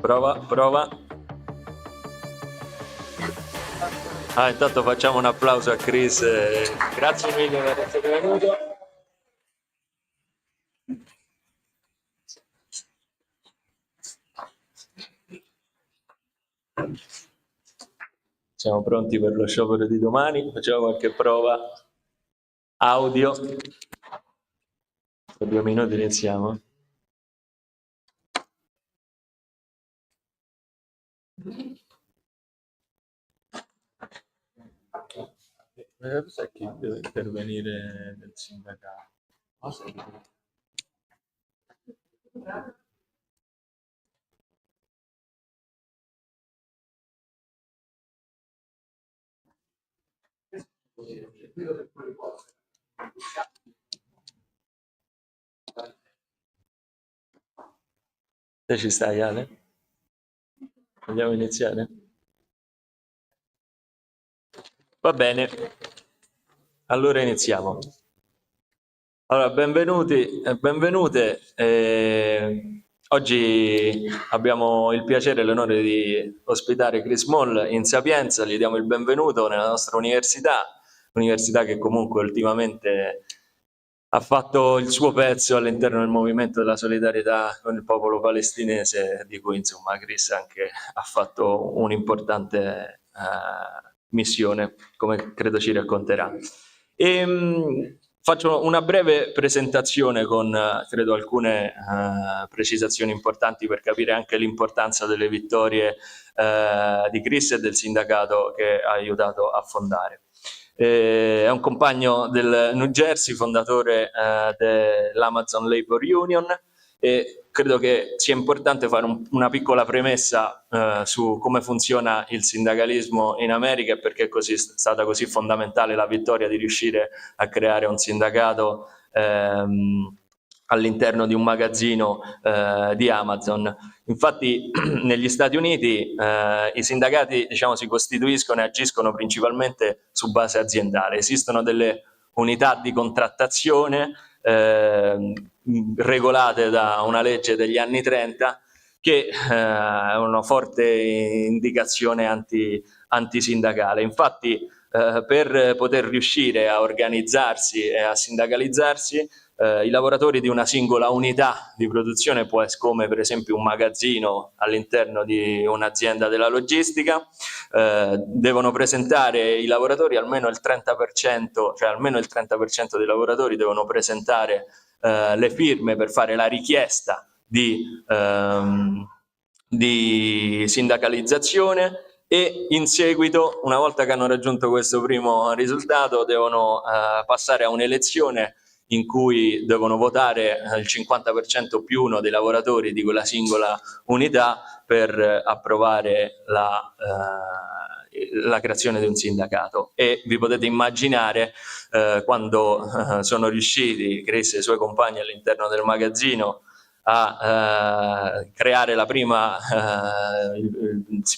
Prova. Intanto facciamo un applauso a Chris. Grazie mille per essere venuto. Siamo pronti per lo sciopero di domani. Facciamo qualche prova audio. Per 2 minuti iniziamo. Sai chi deve intervenire nel sindacato? Te ci stai, Ale? Vogliamo iniziare? Va bene, allora iniziamo. Allora, benvenuti e benvenute. Oggi abbiamo il piacere e l'onore di ospitare Chris Moll in Sapienza. Gli diamo il benvenuto nella nostra università che comunque ultimamente ha fatto il suo pezzo all'interno del movimento della solidarietà con il popolo palestinese, di cui insomma Chris anche ha fatto un'importante missione, come credo ci racconterà. Faccio una breve presentazione con credo alcune precisazioni importanti per capire anche l'importanza delle vittorie di Chris e del sindacato che ha aiutato a fondare. È un compagno del New Jersey, fondatore dell'Amazon Labor Union, e credo che sia importante fare una piccola premessa su come funziona il sindacalismo in America e perché è stata così fondamentale la vittoria di riuscire a creare un sindacato all'interno di un magazzino di Amazon. Infatti negli Stati Uniti i sindacati, diciamo, si costituiscono e agiscono principalmente su base aziendale. Esistono delle unità di contrattazione regolate da una legge degli anni 30 che è una forte indicazione antisindacale. Infatti per poter riuscire a organizzarsi e a sindacalizzarsi i lavoratori di una singola unità di produzione, come per esempio un magazzino all'interno di un'azienda della logistica, devono presentare i lavoratori almeno il 30%, cioè almeno il 30% dei lavoratori devono presentare le firme per fare la richiesta di sindacalizzazione, e in seguito, una volta che hanno raggiunto questo primo risultato, devono passare a un'elezione in cui devono votare il 50% più uno dei lavoratori di quella singola unità per approvare la creazione di un sindacato. E vi potete immaginare quando sono riusciti Chris e i suoi compagni all'interno del magazzino a creare il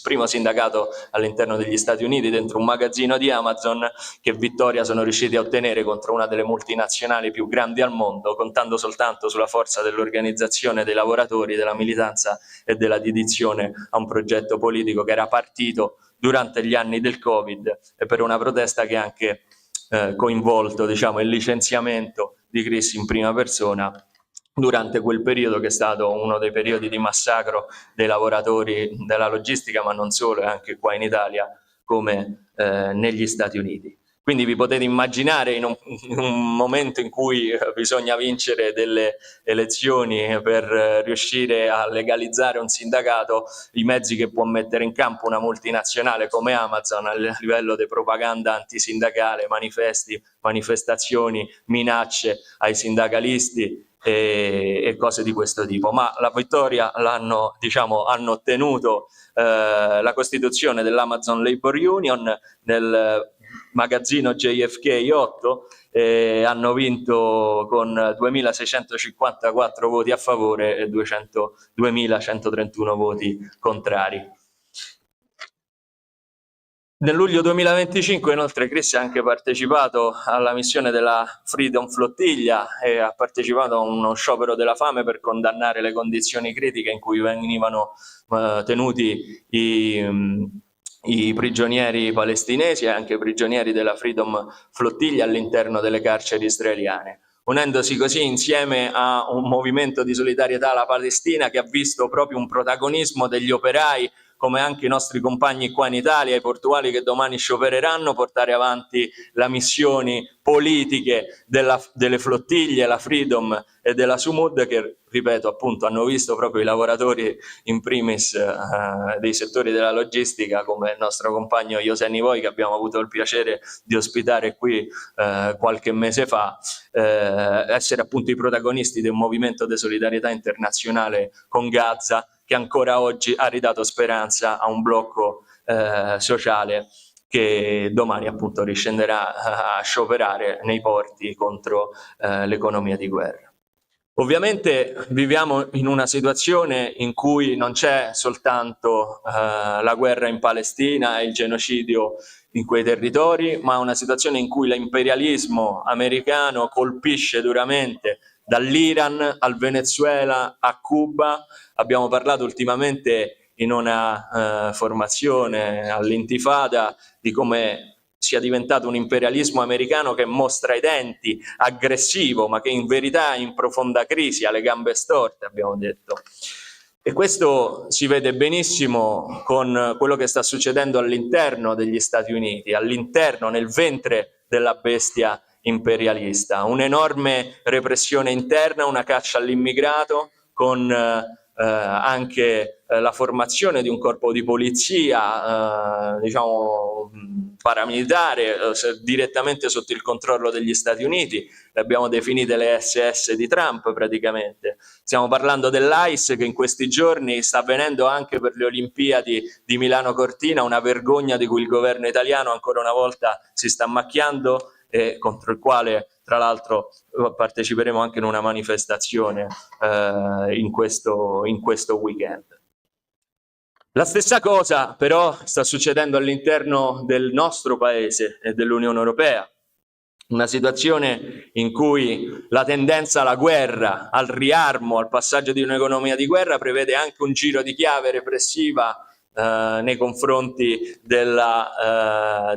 primo sindacato all'interno degli Stati Uniti dentro un magazzino di Amazon, che vittoria sono riusciti a ottenere contro una delle multinazionali più grandi al mondo, contando soltanto sulla forza dell'organizzazione dei lavoratori, della militanza e della dedizione a un progetto politico che era partito durante gli anni del Covid e per una protesta che ha anche coinvolto, diciamo, il licenziamento di Chris in prima persona durante quel periodo, che è stato uno dei periodi di massacro dei lavoratori della logistica, ma non solo, e anche qua in Italia come negli Stati Uniti. Quindi vi potete immaginare in un momento in cui bisogna vincere delle elezioni per riuscire a legalizzare un sindacato, i mezzi che può mettere in campo una multinazionale come Amazon a livello di propaganda antisindacale, manifesti, manifestazioni, minacce ai sindacalisti e cose di questo tipo. Ma la vittoria hanno ottenuto la costituzione dell'Amazon Labor Union nel magazzino JFK 8, hanno vinto con 2.654 voti a favore e 2.131 voti contrari. Nel luglio 2025 inoltre Chris ha anche partecipato alla missione della Freedom Flottiglia e ha partecipato a uno sciopero della fame per condannare le condizioni critiche in cui venivano tenuti i prigionieri palestinesi e anche i prigionieri della Freedom Flottiglia all'interno delle carceri israeliane, unendosi così insieme a un movimento di solidarietà alla Palestina che ha visto proprio un protagonismo degli operai, come anche i nostri compagni qua in Italia, i portuali che domani sciopereranno, portare avanti le missioni politiche delle flottiglie, la Freedom e della Sumud, che, ripeto, appunto hanno visto proprio i lavoratori in primis dei settori della logistica, come il nostro compagno Joseni Voi, che abbiamo avuto il piacere di ospitare qui qualche mese fa, essere appunto i protagonisti di un movimento di solidarietà internazionale con Gaza, che ancora oggi ha ridato speranza a un blocco sociale che domani appunto riscenderà a scioperare nei porti contro l'economia di guerra. Ovviamente viviamo in una situazione in cui non c'è soltanto la guerra in Palestina e il genocidio in quei territori, ma una situazione in cui l'imperialismo americano colpisce duramente dall'Iran al Venezuela a Cuba. Abbiamo parlato ultimamente in una formazione all'Intifada di come sia diventato un imperialismo americano che mostra i denti, aggressivo, ma che in verità è in profonda crisi, ha le gambe storte, abbiamo detto. E questo si vede benissimo con quello che sta succedendo all'interno degli Stati Uniti, all'interno, nel ventre della bestia imperialista. Un'enorme repressione interna, una caccia all'immigrato, con anche la formazione di un corpo di polizia, diciamo, paramilitare, direttamente sotto il controllo degli Stati Uniti. Le abbiamo definite le SS di Trump praticamente. Stiamo parlando dell'ICE che in questi giorni sta avvenendo anche per le Olimpiadi di Milano Cortina, una vergogna di cui il governo italiano ancora una volta si sta macchiando e contro il quale tra l'altro parteciperemo anche in una manifestazione in questo weekend. La stessa cosa però sta succedendo all'interno del nostro paese e dell'Unione Europea, una situazione in cui la tendenza alla guerra, al riarmo, al passaggio di un'economia di guerra prevede anche un giro di chiave repressiva nei confronti della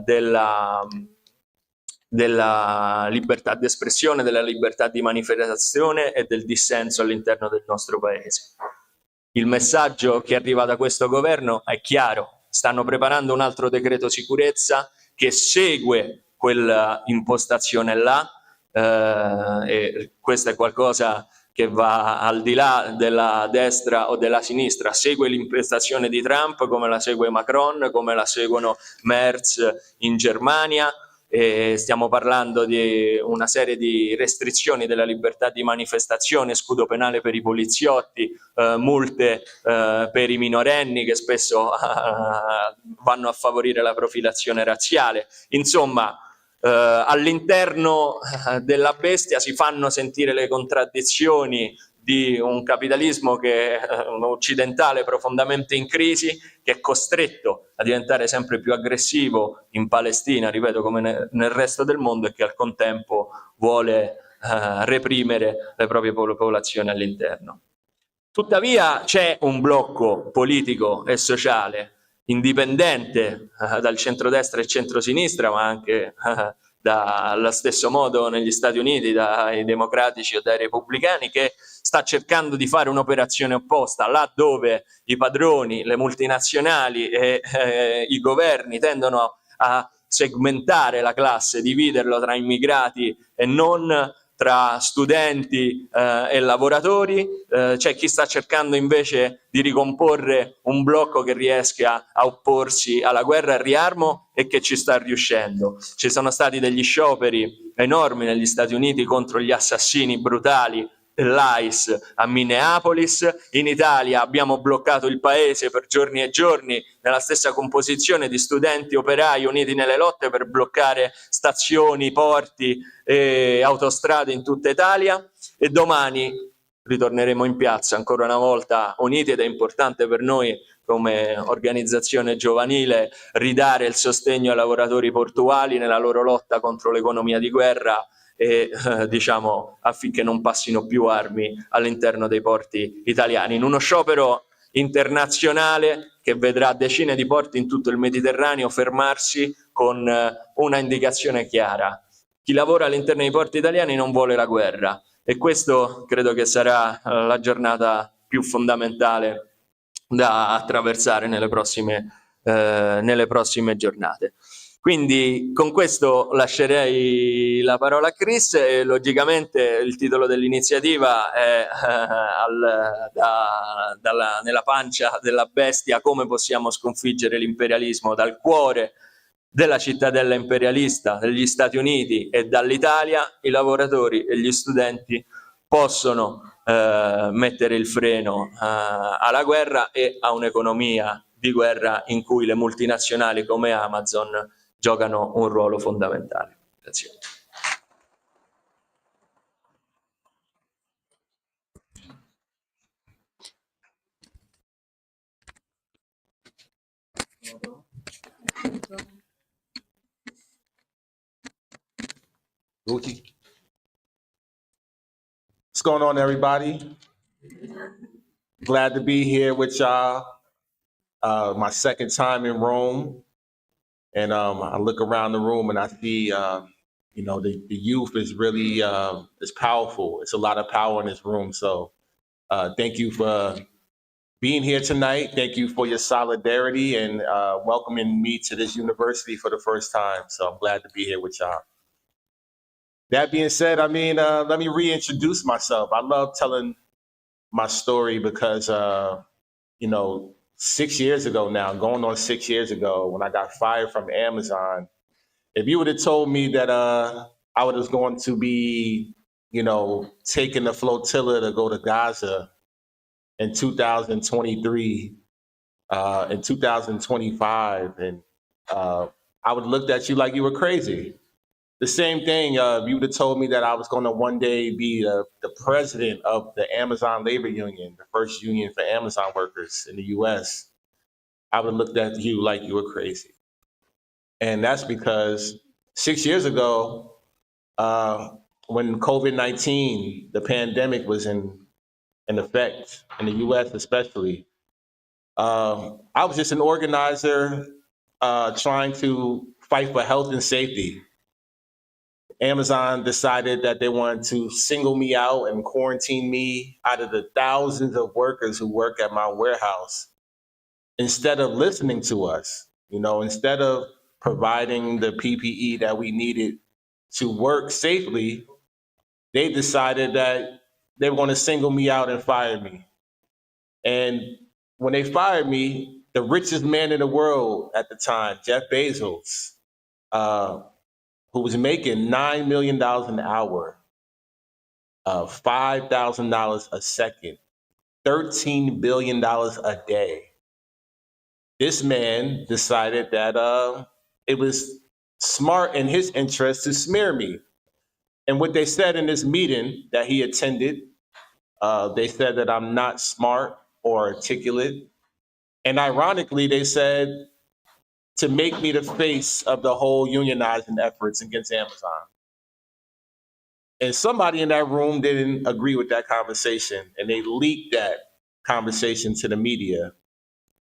libertà di espressione, della libertà di manifestazione e del dissenso all'interno del nostro paese. Il messaggio che arriva da questo governo è chiaro: stanno preparando un altro decreto sicurezza che segue quella impostazione là, e questo è qualcosa che va al di là della destra o della sinistra, segue l'impostazione di Trump come la segue Macron, come la seguono Merz in Germania. E stiamo parlando di una serie di restrizioni della libertà di manifestazione, scudo penale per i poliziotti, multe per i minorenni che spesso vanno a favorire la profilazione razziale. Insomma, all'interno della bestia si fanno sentire le contraddizioni di un capitalismo che occidentale profondamente in crisi, che è costretto a diventare sempre più aggressivo in Palestina, ripeto, come nel resto del mondo, e che al contempo vuole reprimere le proprie popolazioni all'interno. Tuttavia c'è un blocco politico e sociale indipendente dal centrodestra e centrosinistra, ma anche dallo stesso modo negli Stati Uniti dai democratici o dai repubblicani, che sta cercando di fare un'operazione opposta, là dove i padroni, le multinazionali e i governi tendono a segmentare la classe, dividerlo tra immigrati e non, tra studenti e lavoratori. C'è chi sta cercando invece di ricomporre un blocco che riesca a opporsi alla guerra e al riarmo, e che ci sta riuscendo. Ci sono stati degli scioperi enormi negli Stati Uniti contro gli assassini brutali dell'ICE a Minneapolis. In Italia abbiamo bloccato il paese per giorni e giorni nella stessa composizione di studenti operai uniti nelle lotte per bloccare stazioni, porti e autostrade in tutta Italia, e domani ritorneremo in piazza ancora una volta uniti, ed è importante per noi come organizzazione giovanile ridare il sostegno ai lavoratori portuali nella loro lotta contro l'economia di guerra e diciamo affinché non passino più armi all'interno dei porti italiani, in uno sciopero internazionale che vedrà decine di porti in tutto il Mediterraneo fermarsi con una indicazione chiara: chi lavora all'interno dei porti italiani non vuole la guerra. E questo credo che sarà la giornata più fondamentale da attraversare nelle prossime giornate. Quindi con questo lascerei la parola a Chris e logicamente il titolo dell'iniziativa è nella pancia della bestia: come possiamo sconfiggere l'imperialismo. Dal cuore della cittadella imperialista degli Stati Uniti e dall'Italia i lavoratori e gli studenti possono mettere il freno alla guerra e a un'economia di guerra in cui le multinazionali come Amazon giocano un ruolo fondamentale. Grazie. What's going on, everybody? Glad to be here with y'all. My second time in Rome, and I look around the room and I see, the youth is really is powerful. It's a lot of power in this room. So thank you for being here tonight. Thank you for your solidarity and welcoming me to this university for the first time. So I'm glad to be here with y'all. That being said, let me reintroduce myself. I love telling my story because, 6 years ago now, going on 6 years ago, when I got fired from Amazon, if you would have told me that I was going to be, taking the flotilla to go to Gaza in 2023, in 2025, and I would have looked at you like you were crazy. The same thing, if you would have told me that I was going to one day be the president of the Amazon Labor Union, the first union for Amazon workers in the US, I would have looked at you like you were crazy. And that's because 6 years ago, when COVID-19, the pandemic was in effect, in the US especially, I was just an organizer trying to fight for health and safety. Amazon decided that they wanted to single me out and quarantine me out of the thousands of workers who work at my warehouse. Instead of listening to us, instead of providing the PPE that we needed to work safely, they decided that they were going to single me out and fire me. And when they fired me, the richest man in the world at the time, Jeff Bezos, who was making $9 million an hour, $5,000 a second, $13 billion a day. This man decided that it was smart in his interest to smear me. And what they said in this meeting that he attended, they said that I'm not smart or articulate. And ironically, they said to make me the face of the whole unionizing efforts against Amazon. And somebody in that room didn't agree with that conversation, and they leaked that conversation to the media.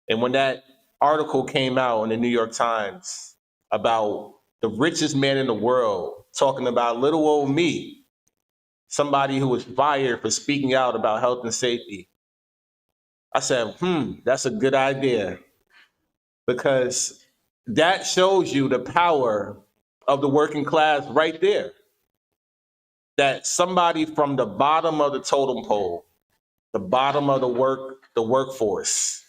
And when that article came out in the New York Times about the richest man in the world talking about little old me, somebody who was fired for speaking out about health and safety, I said, that's a good idea, because that shows you the power of the working class right there. That somebody from the bottom of the totem pole, the bottom of the workforce,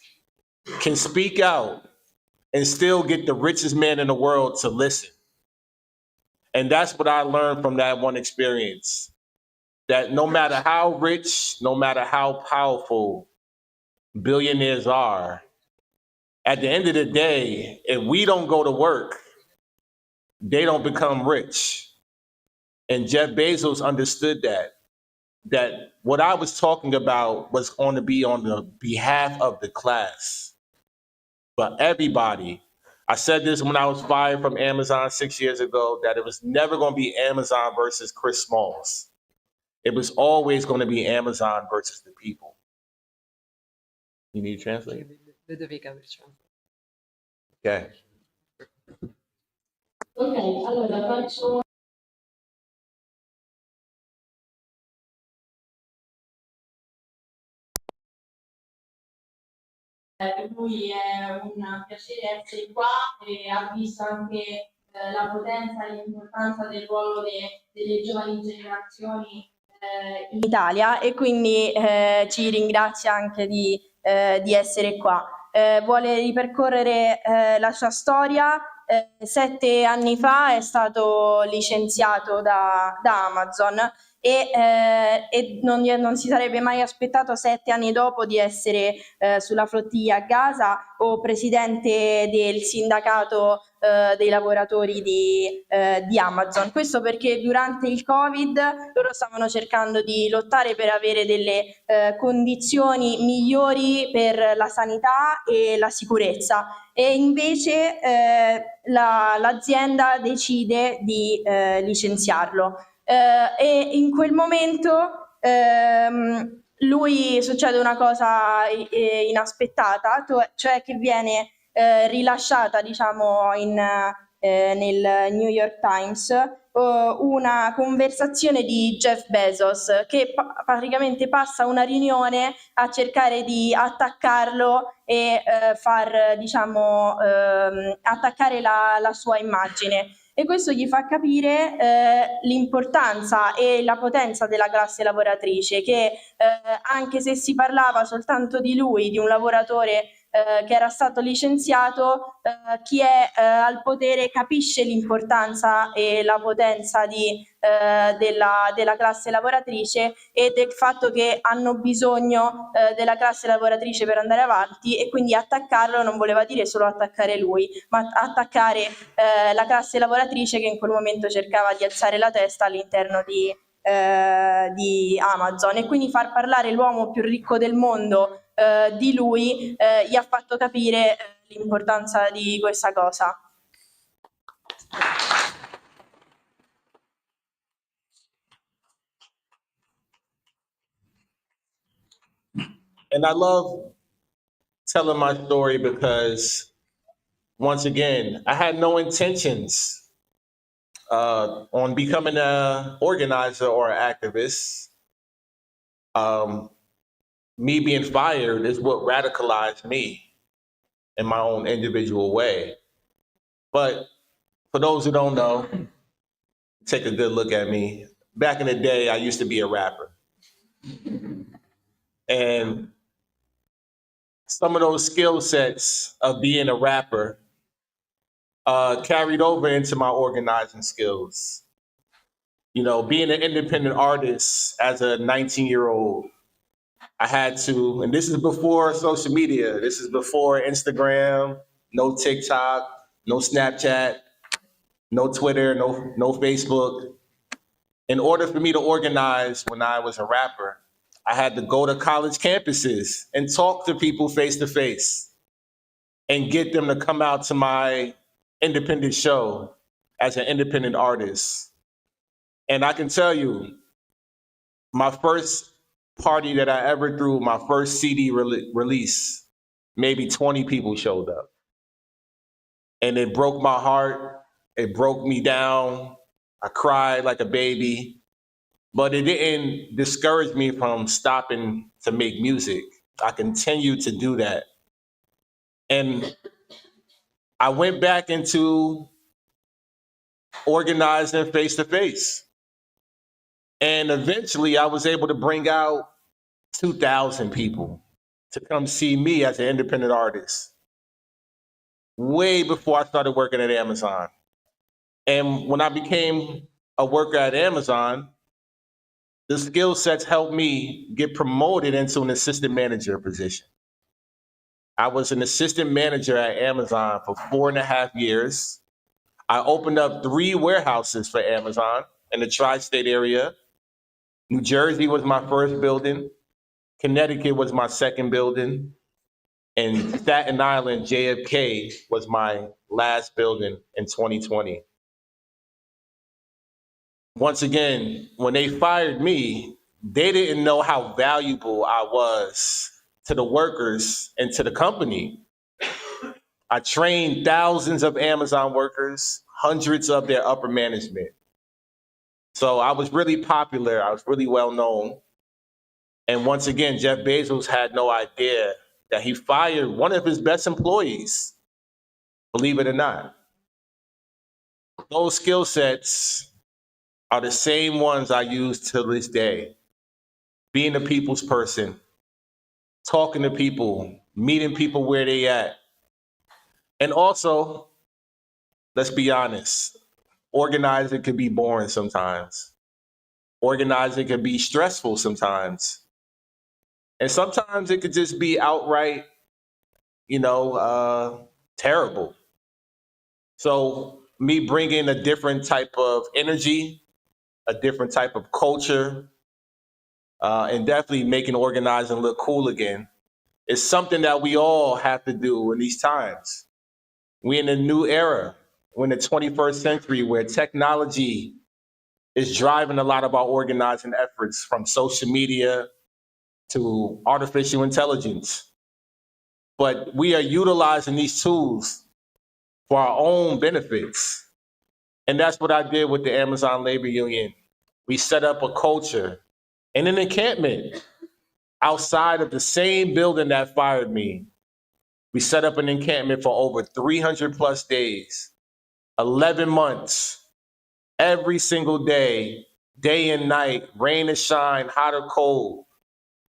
can speak out and still get the richest man in the world to listen. And that's what I learned from that one experience. That no matter how rich, no matter how powerful billionaires are, at the end of the day, if we don't go to work, they don't become rich. And Jeff Bezos understood that. that what I was talking about was going to be on the behalf of the class, but everybody. I said this when I was fired from Amazon 6 years ago, that it was never going to be Amazon versus Chris Smalls. It was always going to be Amazon versus the people. You need to translate? Okay. Ok, allora faccio. Per lui è un piacere essere qua e ha visto anche la potenza e l'importanza del ruolo delle giovani generazioni in Italia, e quindi ci ringrazia anche di essere qua. Vuole ripercorrere la sua storia. 7 anni fa è stato licenziato da Amazon e non si sarebbe mai aspettato 7 anni dopo di essere sulla flottiglia a Gaza o presidente del sindacato dei lavoratori di Amazon. Questo perché durante il Covid loro stavano cercando di lottare per avere delle condizioni migliori per la sanità e la sicurezza, e invece l'azienda decide di licenziarlo. E in quel momento lui succede una cosa inaspettata, cioè che viene rilasciata, diciamo, nel New York Times una conversazione di Jeff Bezos che praticamente passa una riunione a cercare di attaccarlo e far, diciamo, attaccare la sua immagine. E questo gli fa capire l'importanza e la potenza della classe lavoratrice, che anche se si parlava soltanto di lui, di un lavoratore che era stato licenziato, chi è al potere capisce l'importanza e la potenza della classe lavoratrice e del fatto che hanno bisogno della classe lavoratrice per andare avanti, e quindi attaccarlo non voleva dire solo attaccare lui, ma attaccare la classe lavoratrice che in quel momento cercava di alzare la testa all'interno di Amazon, e quindi far parlare l'uomo più ricco del mondo di lui gli ha fatto capire l'importanza di questa cosa. And I love telling my story because, once again, I had no intentions on becoming an organizer or an activist. Me being fired is what radicalized me in my own individual way. But for those who don't know, take a good look at me. Back in the day, I used to be a rapper. And some of those skill sets of being a rapper carried over into my organizing skills. You know, being an independent artist as a 19-year-old, I had to, and this is before social media, this is before Instagram, no TikTok, no Snapchat, no Twitter, no Facebook. In order for me to organize when I was a rapper, I had to go to college campuses and talk to people face to face and get them to come out to my independent show as an independent artist. And I can tell you, my first party that I ever threw, my first CD release, maybe 20 people showed up. And it broke my heart. It broke me down. I cried like a baby, but it didn't discourage me from stopping to make music. I continued to do that. And I went back into organizing face to face. And eventually I was able to bring out 2,000 people to come see me as an independent artist, way before I started working at Amazon. And when I became a worker at Amazon, the skill sets helped me get promoted into an assistant manager position. I was an assistant manager at Amazon for 4.5 years. I opened up 3 warehouses for Amazon in the tri-state area, New Jersey was my first building. Connecticut was my second building. And Staten Island, JFK, was my last building in 2020. Once again, when they fired me, they didn't know how valuable I was to the workers and to the company. I trained thousands of Amazon workers, hundreds of their upper management. So I was really popular. I was really well known. And once again, Jeff Bezos had no idea that he fired one of his best employees, believe it or not. Those skill sets are the same ones I use to this day. Being a people's person, talking to people, meeting people where they at. And also, let's be honest, organizing can be boring sometimes. Organizing can be stressful sometimes. And sometimes it could just be outright, terrible. So me bringing a different type of energy, a different type of culture, and definitely making organizing look cool again is something that we all have to do in these times. We're in a new era. We're in the 21st century where technology is driving a lot of our organizing efforts, from social media to artificial intelligence. But we are utilizing these tools for our own benefits. And that's what I did with the Amazon Labor Union. We set up a culture and an encampment outside of the same building that fired me. We set up an encampment for over 300 plus days, 11 months, every single day, day and night, rain and shine, hot or cold.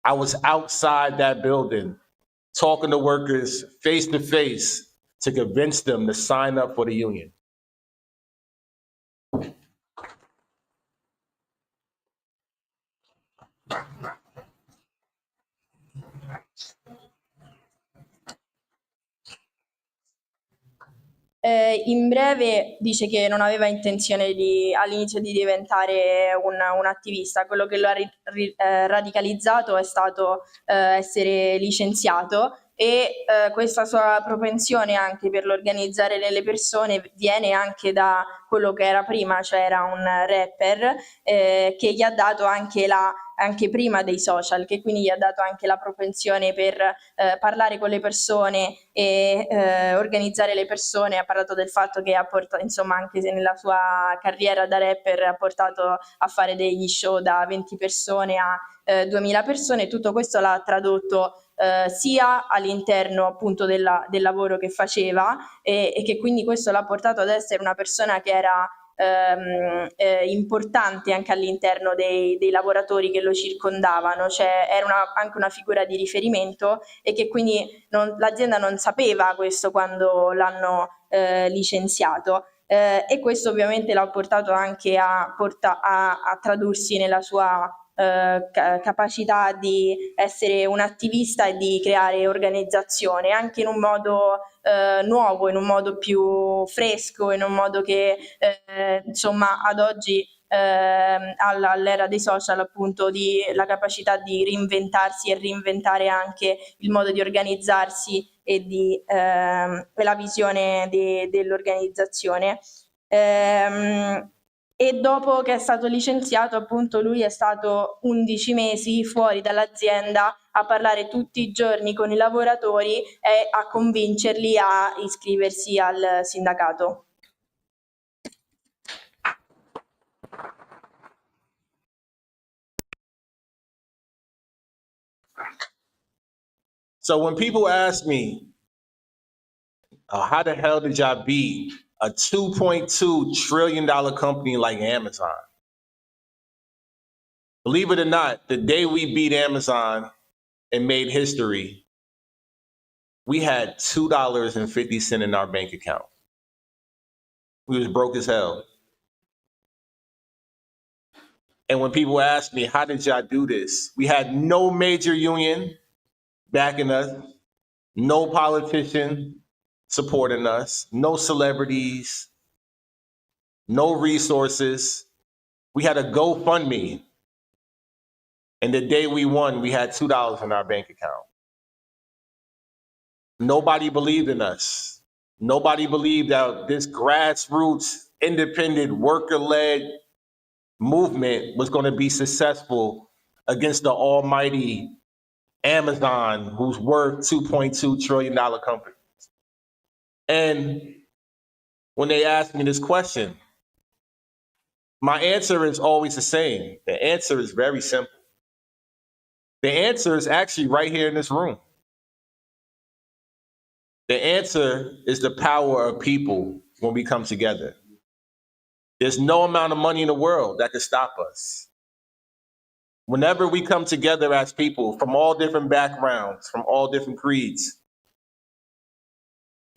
I was outside that building, talking to workers face to face to convince them to sign up for the union. In breve dice che non aveva intenzione all'inizio di diventare un attivista. Quello che lo ha radicalizzato è stato essere licenziato, e questa sua propensione anche per l'organizzare le persone viene anche da quello che era prima, cioè era un rapper, che gli ha dato anche prima dei social, che quindi gli ha dato anche la propensione per parlare con le persone e organizzare le persone. Ha parlato del fatto che ha portato, insomma, anche se nella sua carriera da rapper ha portato a fare degli show da 20 persone a 2000 persone. Tutto questo l'ha tradotto sia all'interno appunto del lavoro che faceva, e che quindi questo l'ha portato ad essere una persona che era importante anche all'interno dei lavoratori che lo circondavano, cioè era anche una figura di riferimento, e che quindi l'azienda non sapeva questo quando l'hanno licenziato. E questo ovviamente l'ha portato anche a tradursi nella sua capacità di essere un attivista e di creare organizzazione, anche in un modo nuovo, in un modo più fresco, in un modo che insomma ad oggi all'era dei social, appunto, la capacità di reinventarsi e reinventare anche il modo di organizzarsi e la visione dell'organizzazione. E dopo che è stato licenziato, appunto, lui è stato 11 mesi fuori dall'azienda a parlare tutti i giorni con i lavoratori e a convincerli a iscriversi al sindacato. So when people ask me, how the hell did y'all beat a $2.2 trillion company like Amazon? Believe it or not, the day we beat Amazon and made history, we had $2.50 in our bank account. We was broke as hell. And when people ask me, how did y'all do this? We had no major union backing us, no politician supporting us, no celebrities, no resources. We had a GoFundMe. And the day we won, we had $2 in our bank account. Nobody believed in us. Nobody believed that this grassroots, independent, worker-led movement was going to be successful against the almighty Amazon, who's worth $2.2 trillion company. And when they ask me this question, my answer is always the same. The answer is very simple. The answer is actually right here in this room. The answer is the power of people when we come together. There's no amount of money in the world that can stop us. Whenever we come together as people from all different backgrounds, from all different creeds,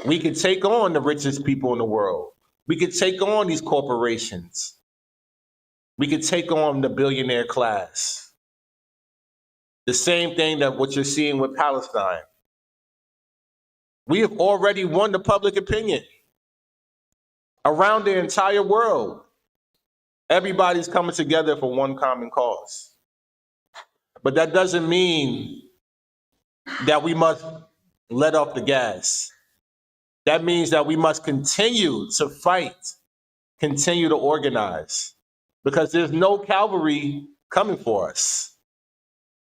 we can take on the richest people in the world. We can take on these corporations. We can take on the billionaire class. The same thing that what you're seeing with Palestine. We have already won the public opinion around the entire world. Everybody's coming together for one common cause. But that doesn't mean that we must let off the gas. That means that we must continue to fight, continue to organize, because there's no cavalry coming for us.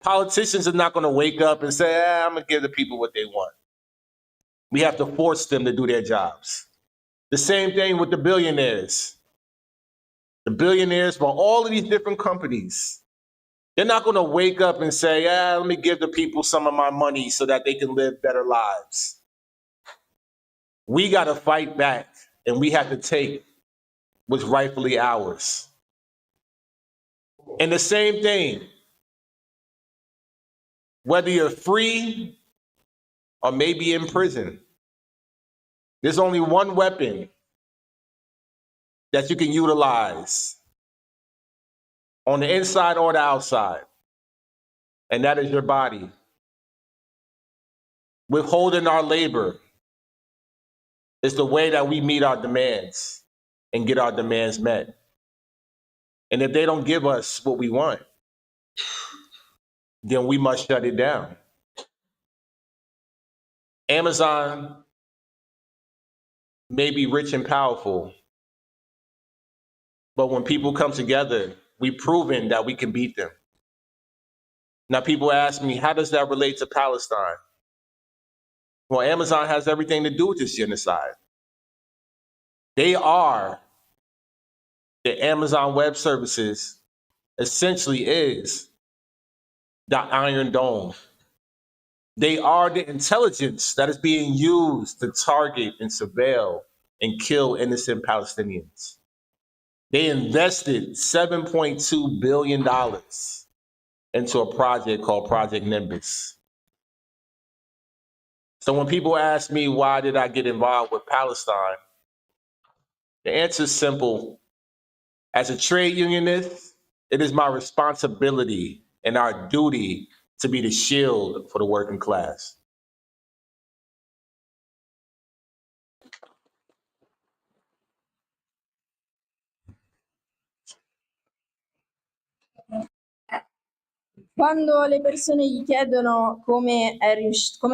Politicians are not going to wake up and say, I'm going to give the people what they want. We have to force them to do their jobs. The same thing with the billionaires. The billionaires from all of these different companies, they're not going to wake up and say, let me give the people some of my money so that they can live better lives. We got to fight back, and we have to take what's rightfully ours. And the same thing, whether you're free or maybe in prison, there's only one weapon that you can utilize on the inside or the outside, and that is your body. Withholding our labor is the way that we meet our demands and get our demands met. And if they don't give us what we want, then we must shut it down. Amazon may be rich and powerful, but when people come together, we've proven that we can beat them. Now, people ask me, how does that relate to Palestine? Well, Amazon has everything to do with this genocide. They are, the Amazon Web Services essentially is the Iron Dome. They are the intelligence that is being used to target and surveil and kill innocent Palestinians. They invested $7.2 billion into a project called Project Nimbus. So when people ask me, why did I get involved with Palestine? The answer is simple. As a trade unionist, it is my responsibility and our duty to be the shield for the working class. Quando le persone gli chiedono come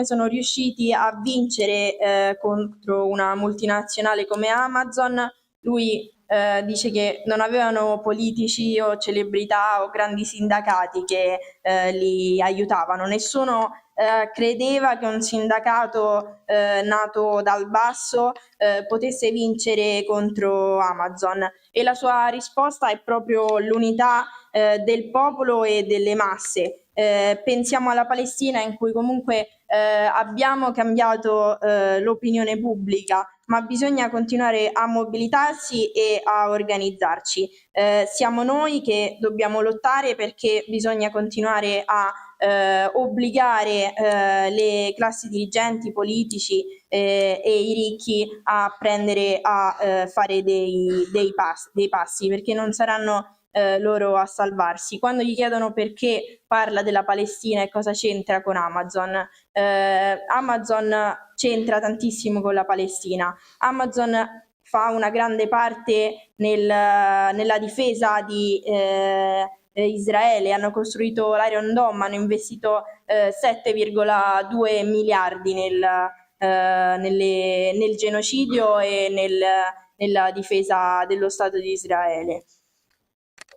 sono riusciti a vincere contro una multinazionale come Amazon, lui dice che non avevano politici o celebrità o grandi sindacati che li aiutavano. Nessuno credeva che un sindacato nato dal basso potesse vincere contro Amazon, e la sua risposta è proprio l'unità del popolo e delle masse. Pensiamo alla Palestina, in cui comunque abbiamo cambiato l'opinione pubblica, ma bisogna continuare a mobilitarsi e a organizzarci. Siamo noi che dobbiamo lottare, perché bisogna continuare a obbligare le classi dirigenti, politici e i ricchi a fare dei passi, perché non saranno loro a salvarsi. Quando gli chiedono perché parla della Palestina e cosa c'entra con Amazon, Amazon c'entra tantissimo con la Palestina. Amazon fa una grande parte nella difesa Israele, hanno costruito l'Iron Dome, hanno investito 7,2 miliardi nel genocidio e nella difesa dello Stato di Israele.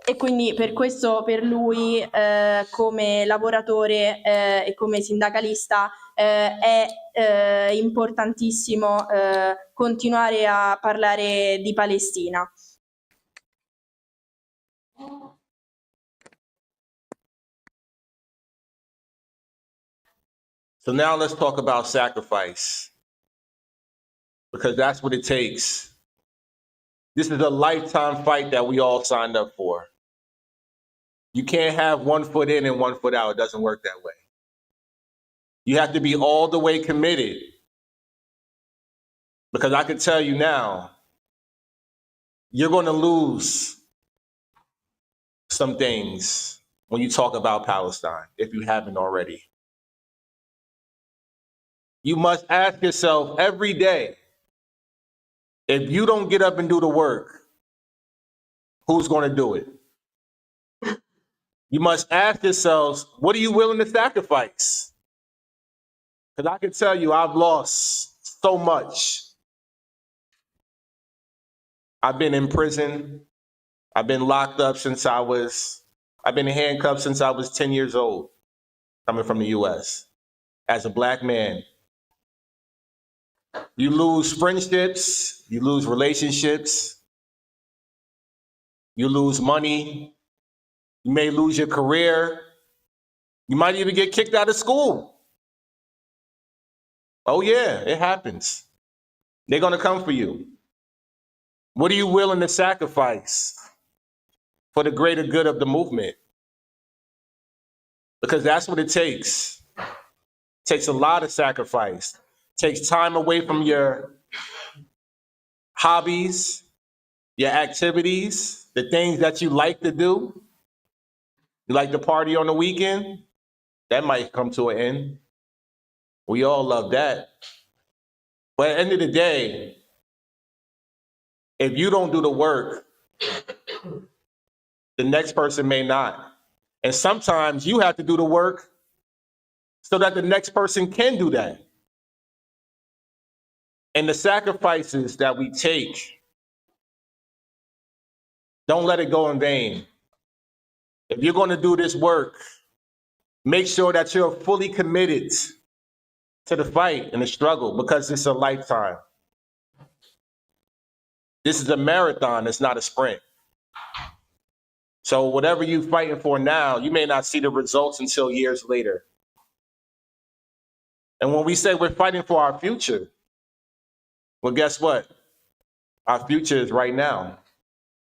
E quindi per questo per lui come lavoratore e come sindacalista è importantissimo continuare a parlare di Palestina. So now let's talk about sacrifice, because that's what it takes. This is a lifetime fight that we all signed up for. You can't have one foot in and one foot out. It doesn't work that way. You have to be all the way committed, because I can tell you now, you're going to lose some things when you talk about Palestine, if you haven't already. You must ask yourself every day, if you don't get up and do the work, who's going to do it? You must ask yourselves, what are you willing to sacrifice? Because I can tell you, I've lost so much. I've been in prison. I've been locked up I've been handcuffed since I was 10 years old, coming from the US, as a Black man. You lose friendships, you lose relationships, you lose money, you may lose your career, you might even get kicked out of school. Oh yeah, it happens. They're gonna come for you. What are you willing to sacrifice for the greater good of the movement? Because that's what it takes. It takes a lot of sacrifice. It takes time away from your hobbies, your activities, the things that you like to do. You like to party on the weekend? That might come to an end. We all love that. But at the end of the day, if you don't do the work, the next person may not. And sometimes you have to do the work so that the next person can do that. And the sacrifices that we take, don't let it go in vain. If you're going to do this work, make sure that you're fully committed to the fight and the struggle, because it's a lifetime. This is a marathon, it's not a sprint. So whatever you're fighting for now, you may not see the results until years later. And when we say we're fighting for our future, well, guess what? Our future is right now,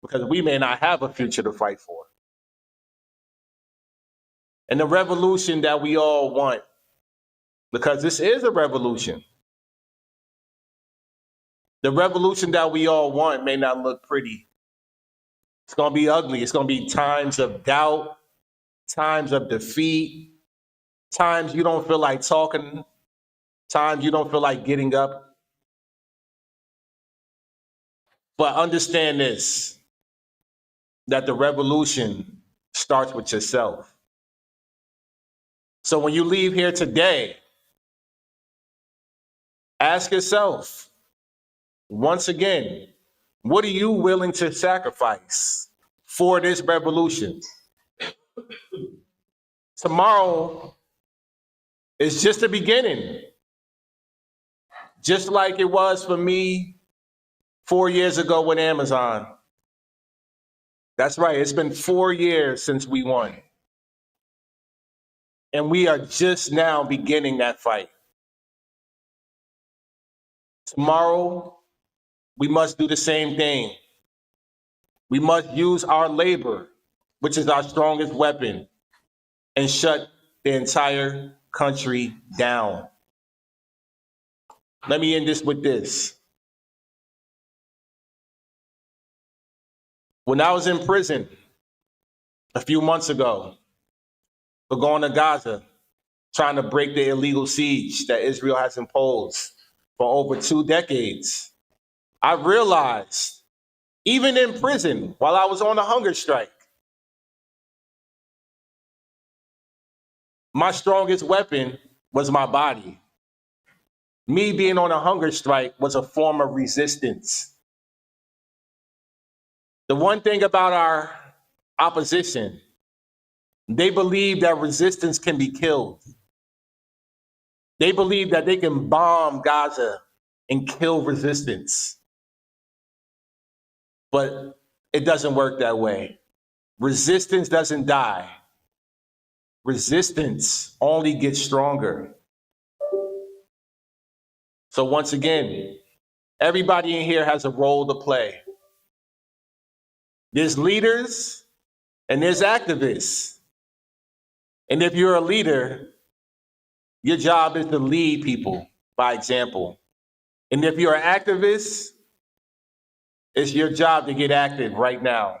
because we may not have a future to fight for. And the revolution that we all want, because this is a revolution, the revolution that we all want may not look pretty. It's going to be ugly. It's going to be times of doubt, times of defeat, times you don't feel like talking, times you don't feel like getting up. But understand this, that the revolution starts with yourself. So when you leave here today, ask yourself, once again, what are you willing to sacrifice for this revolution? Tomorrow is just the beginning. Just like it was for me 4 years ago with Amazon. That's right, it's been 4 years since we won. And we are just now beginning that fight. Tomorrow, we must do the same thing. We must use our labor, which is our strongest weapon, and shut the entire country down. Let me end this with this. When I was in prison a few months ago for going to Gaza, trying to break the illegal siege that Israel has imposed for over 2 decades, I realized, even in prison, while I was on a hunger strike, my strongest weapon was my body. Me being on a hunger strike was a form of resistance. The one thing about our opposition, they believe that resistance can be killed. They believe that they can bomb Gaza and kill resistance. But it doesn't work that way. Resistance doesn't die. Resistance only gets stronger. So once again, everybody in here has a role to play. There's leaders and there's activists. And if you're a leader, your job is to lead people by example. And if you're an activist, it's your job to get active right now.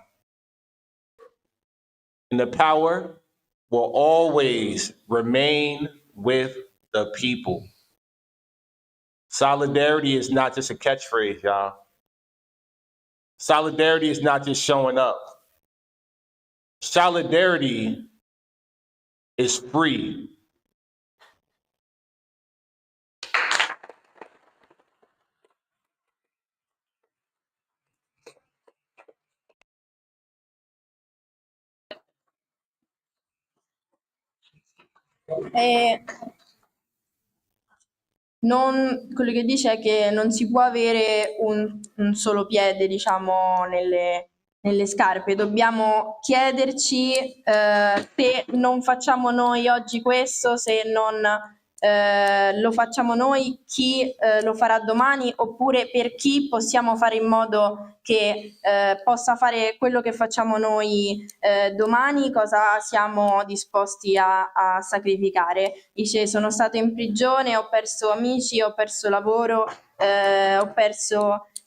And the power will always remain with the people. Solidarity is not just a catchphrase, y'all. Solidarity is not just showing up. Solidarity is free. Quello che dice è che non si può avere un solo piede, diciamo, nelle scarpe. Dobbiamo chiederci se non facciamo noi oggi questo, se non lo facciamo noi, chi lo farà domani, oppure per chi possiamo fare in modo che possa fare quello che facciamo noi domani, cosa siamo disposti a sacrificare. Dice: sono stato in prigione, ho perso amici, ho perso lavoro,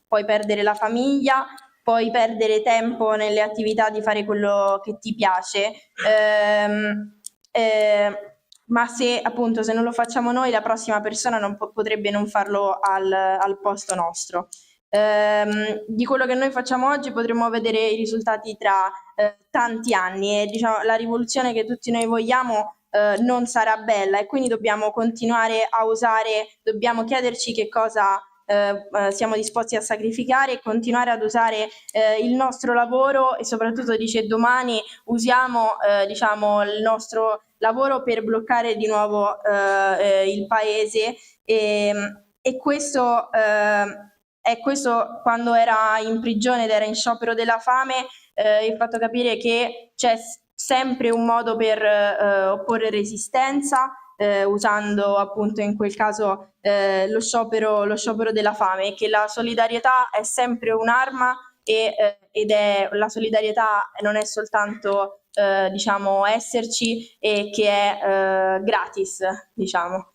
puoi perdere la famiglia, puoi perdere tempo nelle attività di fare quello che ti piace, ma se non lo facciamo noi, la prossima persona potrebbe non farlo al posto nostro. Di quello che noi facciamo oggi potremo vedere i risultati tra tanti anni, e diciamo la rivoluzione che tutti noi vogliamo non sarà bella, e quindi dobbiamo continuare a usare, dobbiamo chiederci che cosa siamo disposti a sacrificare, e continuare ad usare il nostro lavoro, e soprattutto dice domani usiamo il nostro lavoro per bloccare di nuovo il paese, e questo quando era in prigione ed era in sciopero della fame, il fatto capire che c'è sempre un modo per opporre resistenza, usando appunto in quel caso lo sciopero della fame, e che la solidarietà è sempre un'arma, la solidarietà non è soltanto esserci, e che è gratis, diciamo.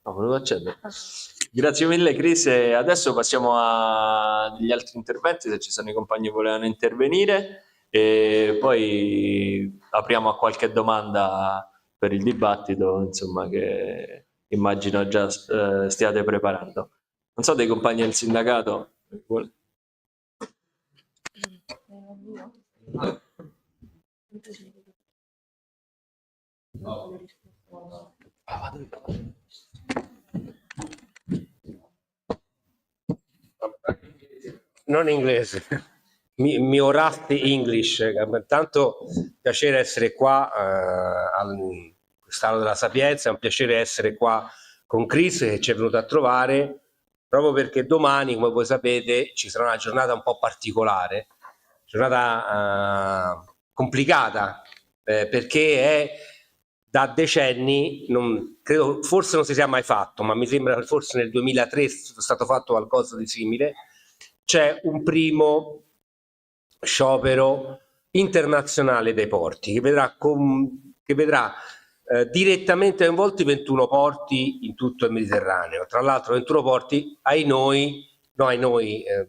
Volevo accendere. Grazie mille Chris, e adesso passiamo agli altri interventi, se ci sono i compagni che volevano intervenire, e poi apriamo a qualche domanda per il dibattito, insomma, che immagino già stiate preparando. Non so, dei compagni del sindacato? Non inglese, mio rusty English. Tanto piacere essere qua al Stallo della Sapienza, è un piacere essere qua con Chris, che ci è venuto a trovare proprio perché domani, come voi sapete, ci sarà una giornata un po' particolare, giornata complicata, perché è da decenni, credo, forse non si sia mai fatto, ma mi sembra che forse nel 2003 sia stato fatto qualcosa di simile. C'è un primo sciopero internazionale dei porti che vedrà direttamente coinvolti 21 porti in tutto il Mediterraneo. Tra l'altro 21 porti,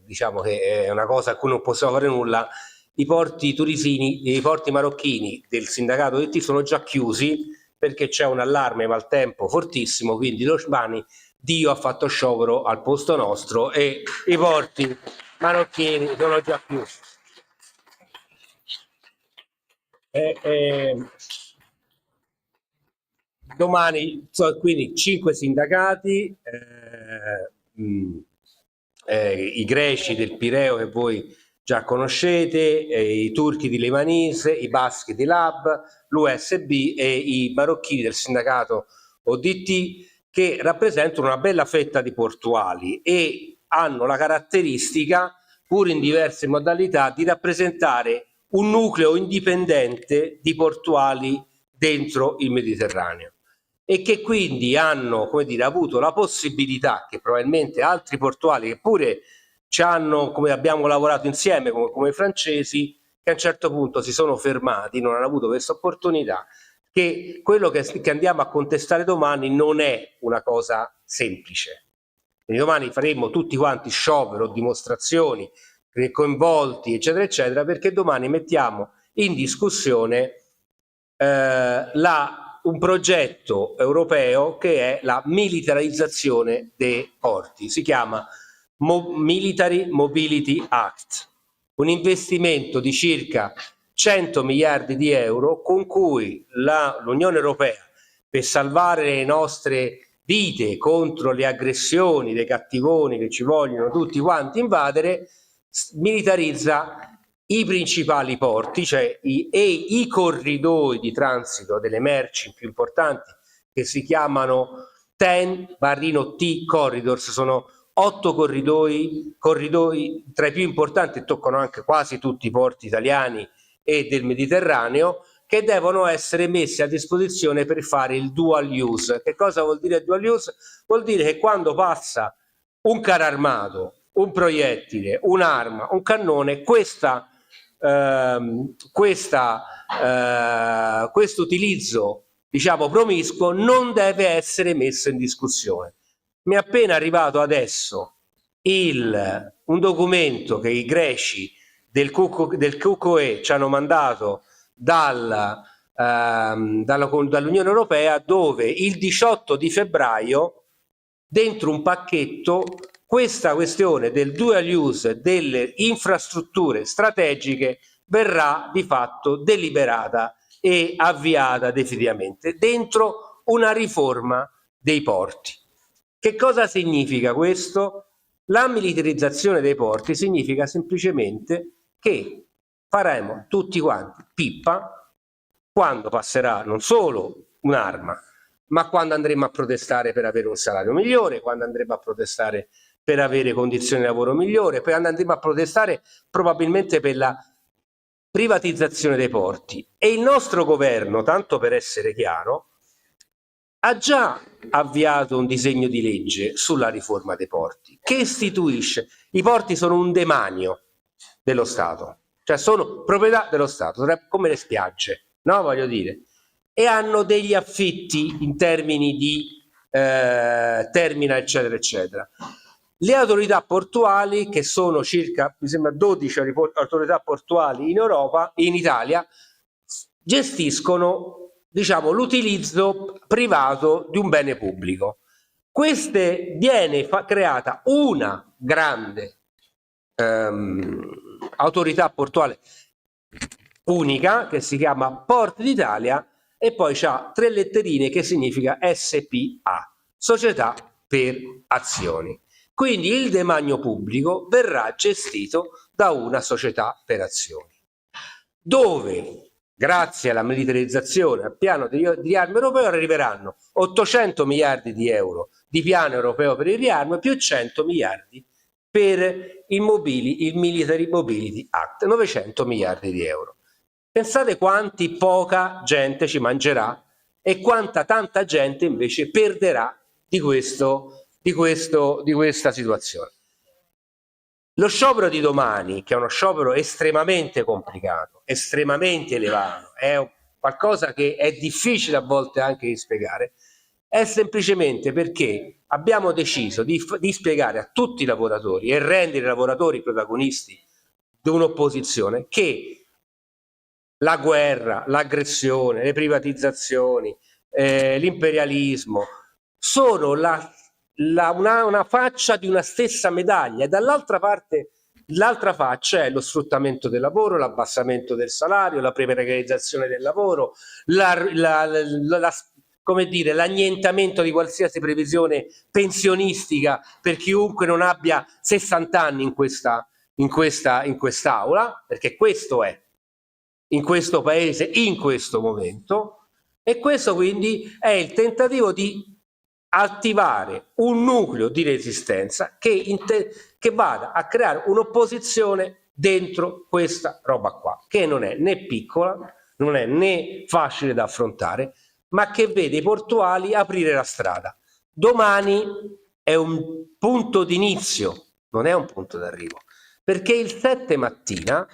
diciamo che è una cosa a cui non possiamo fare nulla. I porti tunisini e i porti marocchini del sindacato DT sono già chiusi perché c'è un allarme maltempo fortissimo, quindi domani Dio ha fatto sciopero al posto nostro e i porti marocchini sono già chiusi. Domani, quindi 5 sindacati, i greci del Pireo che voi già conoscete, i turchi di Lebanese, i baschi di Lab, l'USB e i marocchini del sindacato ODT, che rappresentano una bella fetta di portuali e hanno la caratteristica, pur in diverse modalità, di rappresentare un nucleo indipendente di portuali dentro il Mediterraneo, e che quindi hanno, come dire, avuto la possibilità che probabilmente altri portuali che pure ci hanno, come abbiamo lavorato insieme come i francesi, che a un certo punto si sono fermati, non hanno avuto questa opportunità, che quello che andiamo a contestare domani non è una cosa semplice. Quindi domani faremo tutti quanti sciopero, dimostrazioni, coinvolti, eccetera, eccetera, perché domani mettiamo in discussione un progetto europeo che è la militarizzazione dei porti. Si chiama Military Mobility Act, un investimento di circa 100 miliardi di euro con cui l'Unione Europea, per salvare le nostre vite contro le aggressioni dei cattivoni che ci vogliono tutti quanti invadere, militarizza i principali porti, cioè i corridoi di transito delle merci più importanti, che si chiamano TEN-T corridors, sono 8 corridoi tra i più importanti, e toccano anche quasi tutti i porti italiani e del Mediterraneo, che devono essere messi a disposizione per fare il dual use. Che cosa vuol dire dual use? Vuol dire che quando passa un carro armato, un proiettile, un'arma, un cannone, questo utilizzo, diciamo, promiscuo non deve essere messo in discussione. Mi è appena arrivato adesso un documento che i greci del QQE ci hanno mandato dall'Unione Europea, dove il 18 di febbraio, dentro un pacchetto, questa questione del dual use delle infrastrutture strategiche verrà di fatto deliberata e avviata definitivamente dentro una riforma dei porti. Che cosa significa questo? La militarizzazione dei porti significa semplicemente che faremo tutti quanti pippa quando passerà non solo un'arma, ma quando andremo a protestare per avere un salario migliore, quando andremo a protestare per avere condizioni di lavoro migliore, poi andremo a protestare probabilmente per la privatizzazione dei porti. E il nostro governo, tanto per essere chiaro, ha già avviato un disegno di legge sulla riforma dei porti, che istituisce, i porti sono un demanio dello Stato, cioè sono proprietà dello Stato, come le spiagge, no? Voglio dire, e hanno degli affitti in termini di terminal, eccetera, eccetera. Le autorità portuali, che sono circa, mi sembra, 12 autorità portuali in Europa, in Italia, gestiscono, diciamo, l'utilizzo privato di un bene pubblico. Viene creata una grande autorità portuale unica che si chiama Porti d'Italia, e poi c'ha 3 letterine che significa SPA, Società per Azioni. Quindi il demanio pubblico verrà gestito da una società per azioni, dove grazie alla militarizzazione, al piano di riarmo europeo, arriveranno 800 miliardi di euro di piano europeo per il riarmo, più 100 miliardi per il Military Mobility Act, 900 miliardi di euro. Pensate quanti poca gente ci mangerà e quanta tanta gente invece perderà di questa situazione. Lo sciopero di domani, che è uno sciopero estremamente complicato, estremamente elevato, è qualcosa che è difficile a volte anche di spiegare, è semplicemente perché abbiamo deciso di spiegare a tutti i lavoratori e rendere i lavoratori protagonisti di un'opposizione che la guerra, l'aggressione, le privatizzazioni, l'imperialismo, sono una faccia di una stessa medaglia, e dall'altra parte l'altra faccia è lo sfruttamento del lavoro, l'abbassamento del salario, la precarizzazione del lavoro, come dire, l'annientamento di qualsiasi previsione pensionistica per chiunque non abbia 60 anni in quest'aula, perché questo è in questo paese in questo momento, e questo quindi è il tentativo di attivare un nucleo di resistenza che vada a creare un'opposizione dentro questa roba qua, che non è né piccola, non è né facile da affrontare, ma che vede i portuali aprire la strada. Domani è un punto d'inizio, non è un punto d'arrivo, perché il 7 mattina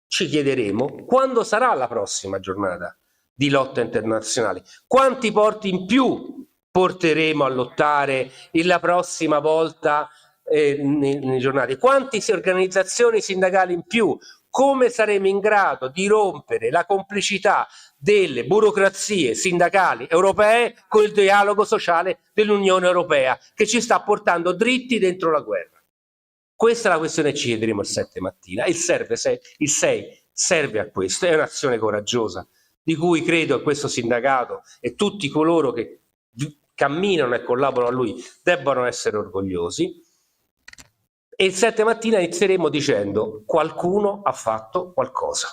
ci chiederemo quando sarà la prossima giornata di lotta internazionale, quanti porti in più porteremo a lottare la prossima volta nei giornate, quante organizzazioni sindacali in più, come saremo in grado di rompere la complicità delle burocrazie sindacali europee con il dialogo sociale dell'Unione Europea, che ci sta portando dritti dentro la guerra. Questa è la questione che ci chiederemo il 7 mattina. Il 6 serve a questo, è un'azione coraggiosa di cui credo che questo sindacato e tutti coloro che camminano e collaborano a lui debbano essere orgogliosi. E il 7 mattina inizieremo dicendo: qualcuno ha fatto qualcosa.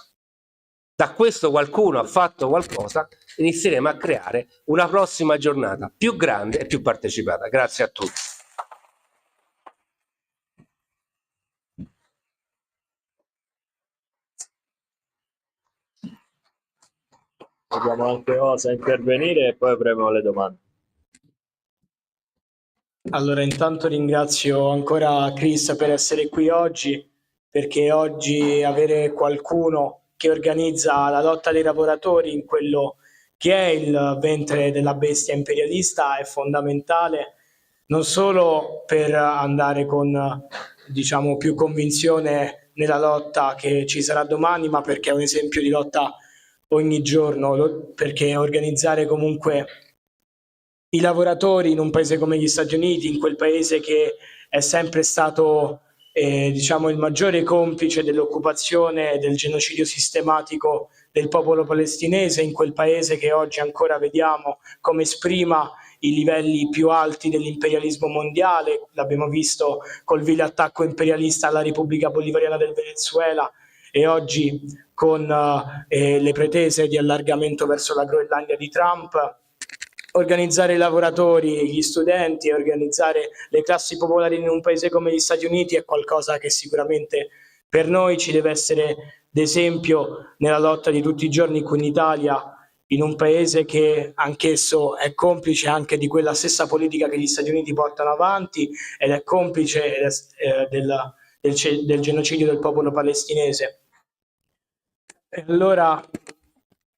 Da questo qualcuno ha fatto qualcosa inizieremo a creare una prossima giornata più grande e più partecipata. Grazie a tutti. Abbiamo anche Osa a intervenire e poi avremo le domande. Allora, intanto ringrazio ancora Chris per essere qui oggi, perché oggi avere qualcuno che organizza la lotta dei lavoratori in quello che è il ventre della bestia imperialista è fondamentale, non solo per andare con, diciamo, più convinzione nella lotta che ci sarà domani, ma perché è un esempio di lotta ogni giorno, perché organizzare comunque i lavoratori in un paese come gli Stati Uniti, in quel paese che è sempre stato diciamo il maggiore complice dell'occupazione e del genocidio sistematico del popolo palestinese, in quel paese che oggi ancora vediamo come esprima i livelli più alti dell'imperialismo mondiale. L'abbiamo visto col vile attacco imperialista alla Repubblica Bolivariana del Venezuela e oggi con le pretese di allargamento verso la Groenlandia di Trump. Organizzare i lavoratori, gli studenti, organizzare le classi popolari in un paese come gli Stati Uniti è qualcosa che sicuramente per noi ci deve essere d'esempio nella lotta di tutti i giorni qui in Italia, in un paese che anch'esso è complice anche di quella stessa politica che gli Stati Uniti portano avanti ed è complice del genocidio del popolo palestinese. E allora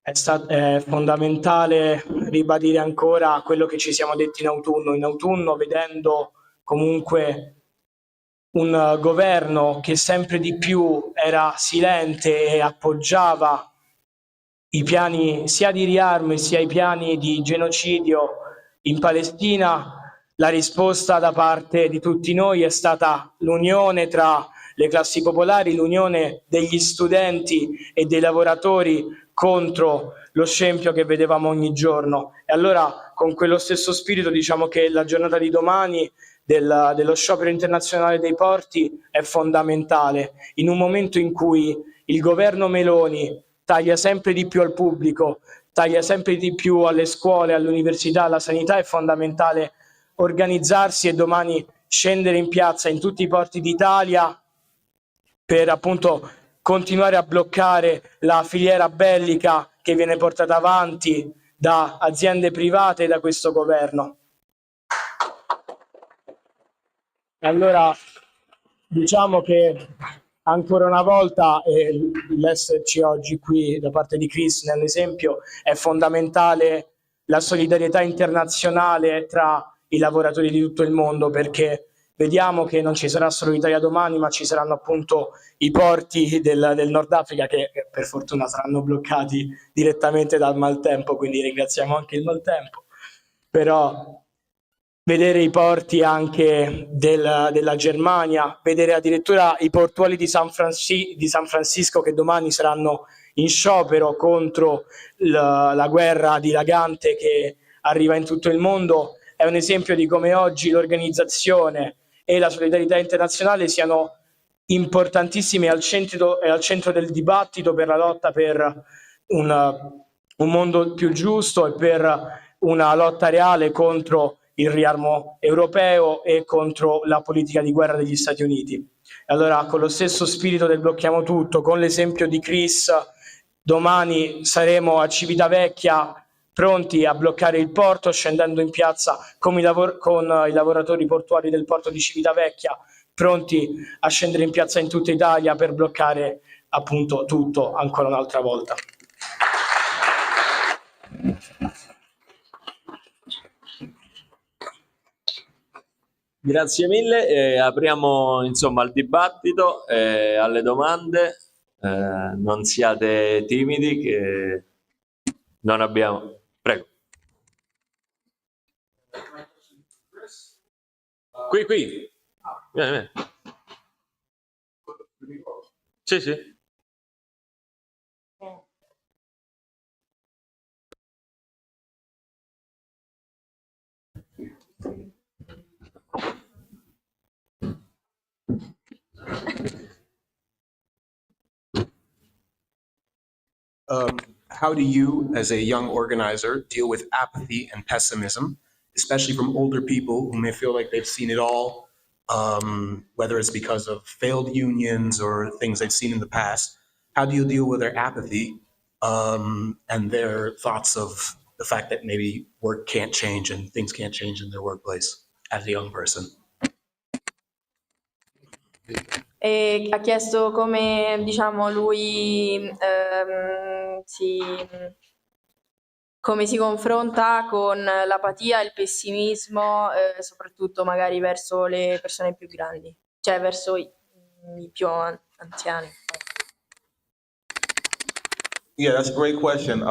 è fondamentale ribadire ancora quello che ci siamo detti in autunno, vedendo comunque un governo che sempre di più era silente e appoggiava i piani sia di riarmo sia i piani di genocidio in Palestina. La risposta da parte di tutti noi è stata l'unione tra le classi popolari, l'unione degli studenti e dei lavoratori contro lo scempio che vedevamo ogni giorno. E allora con quello stesso spirito diciamo che la giornata di domani dello sciopero internazionale dei porti è fondamentale. In un momento in cui il governo Meloni taglia sempre di più al pubblico, taglia sempre di più alle scuole, all'università, alla sanità, è fondamentale organizzarsi e domani scendere in piazza in tutti i porti d'Italia per appunto continuare a bloccare la filiera bellica che viene portata avanti da aziende private e da questo governo. Allora, diciamo che ancora una volta l'esserci oggi qui da parte di Chris nell'esempio è fondamentale la solidarietà internazionale tra i lavoratori di tutto il mondo, perché vediamo che non ci sarà solo l'Italia domani, ma ci saranno appunto i porti del Nord Africa che per fortuna saranno bloccati direttamente dal maltempo, quindi ringraziamo anche il maltempo. Però vedere i porti anche della Germania, vedere addirittura i portuali di San Francisco che domani saranno in sciopero contro la guerra dilagante che arriva in tutto il mondo, è un esempio di come oggi l'organizzazione e la solidarietà internazionale siano importantissime e al centro del dibattito per la lotta per un mondo più giusto e per una lotta reale contro il riarmo europeo e contro la politica di guerra degli Stati Uniti. Allora, con lo stesso spirito del blocchiamo tutto, con l'esempio di Chris, domani saremo a Civitavecchia pronti a bloccare il porto, scendendo in piazza con i lavoratori portuali del porto di Civitavecchia, pronti a scendere in piazza in tutta Italia per bloccare appunto tutto ancora un'altra volta. Grazie mille, apriamo insomma al dibattito, alle domande, non siate timidi che non abbiamo... Prego. Qui. Vieni. Sì. How do you, as a young organizer, deal with apathy and pessimism, especially from older people who may feel like they've seen it all, whether it's because of failed unions or things they've seen in the past? How do you deal with their apathy and their thoughts of the fact that maybe work can't change and things can't change in their workplace as a young person? E ha chiesto come, diciamo, lui come si confronta con l'apatia e il pessimismo, soprattutto magari verso le persone più grandi, cioè verso i più anziani. Yeah, that's a great question.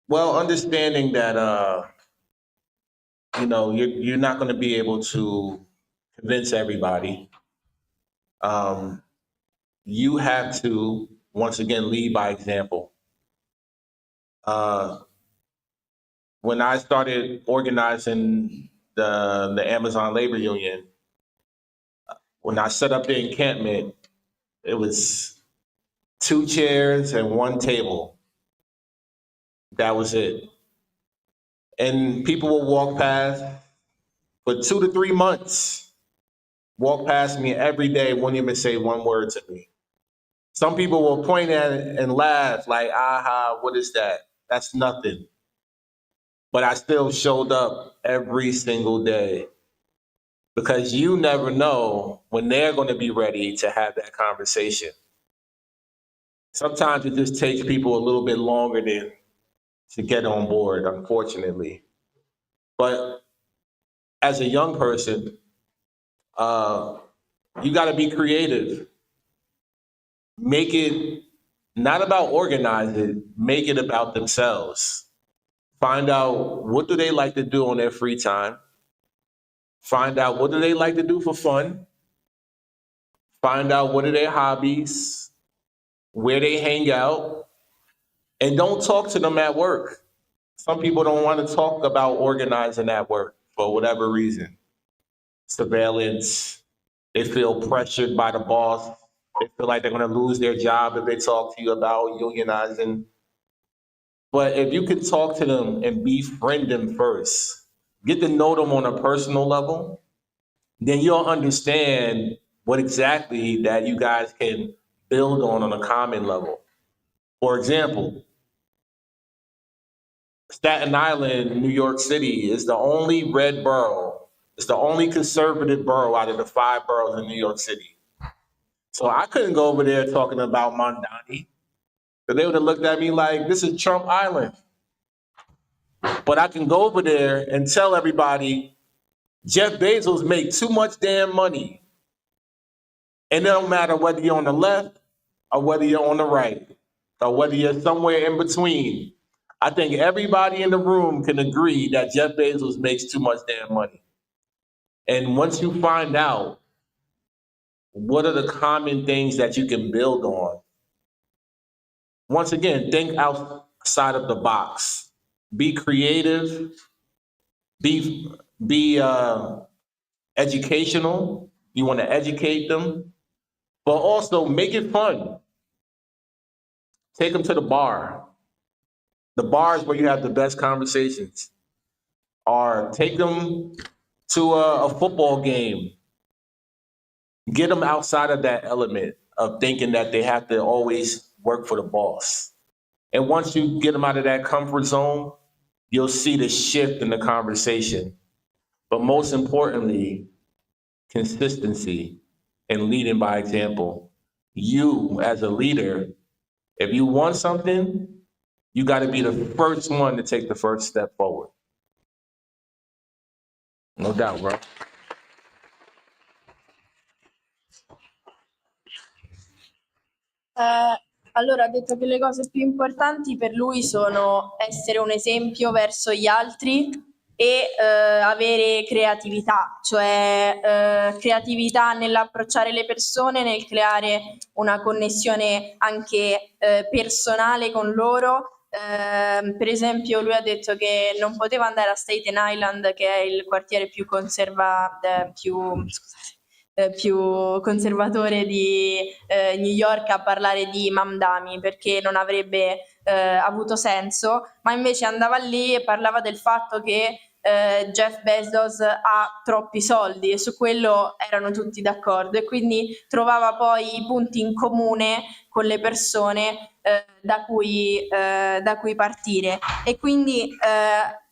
Well, understanding that you're not going to be able to convince everybody. You have to once again lead by example. When I started organizing the Amazon Labor Union, when I set up the encampment, it was 2 chairs and 1 table. That was it. And people will walk past for 2 to 3 months, walk past me every day, won't even say one word to me. Some people will point at it and laugh like, aha, what is that? That's nothing. But I still showed up every single day because you never know when they're going to be ready to have that conversation. Sometimes it just takes people a little bit longer to get on board, unfortunately. But as a young person, you got to be creative. Make it not about organize it, make it about themselves. Find out what do they like to do on their free time. Find out what do they like to do for fun. Find out what are their hobbies, where they hang out, and don't talk to them at work. Some people don't want to talk about organizing at work for whatever reason. Surveillance, they feel pressured by the boss. They feel like they're going to lose their job if they talk to you about unionizing. But if you can talk to them and befriend them first, get to know them on a personal level, then you'll understand what exactly that you guys can build on a common level. For example, Staten Island, New York City is the only red borough. It's the only conservative borough out of the 5 boroughs in New York City. So I couldn't go over there talking about Mondani, because they would have looked at me like, this is Trump Island. But I can go over there and tell everybody Jeff Bezos makes too much damn money. And it don't matter whether you're on the left or whether you're on the right or whether you're somewhere in between. I think everybody in the room can agree that Jeff Bezos makes too much damn money. And once you find out what are the common things that you can build on, once again, think outside of the box. Be creative. Be educational. You want to educate them, but also make it fun. Take them to the bar. The bars where you have the best conversations. Or take them to a football game. Get them outside of that element of thinking that they have to always work for the boss. And once you get them out of that comfort zone, you'll see the shift in the conversation. But most importantly, consistency and leading by example. You, as a leader, if you want something, you got to be the first one to take the first step forward. No doubt, bro. Allora, ha detto che le cose più importanti per lui sono essere un esempio verso gli altri e avere creatività, cioè creatività nell'approcciare le persone, nel creare una connessione anche personale con loro. Per esempio, lui ha detto che non poteva andare a Staten Island, che è il quartiere più più conservatore di New York, a parlare di Mamdani, perché non avrebbe avuto senso, ma invece andava lì e parlava del fatto che Jeff Bezos ha troppi soldi, e su quello erano tutti d'accordo, e quindi trovava poi i punti in comune con le persone da cui partire, e quindi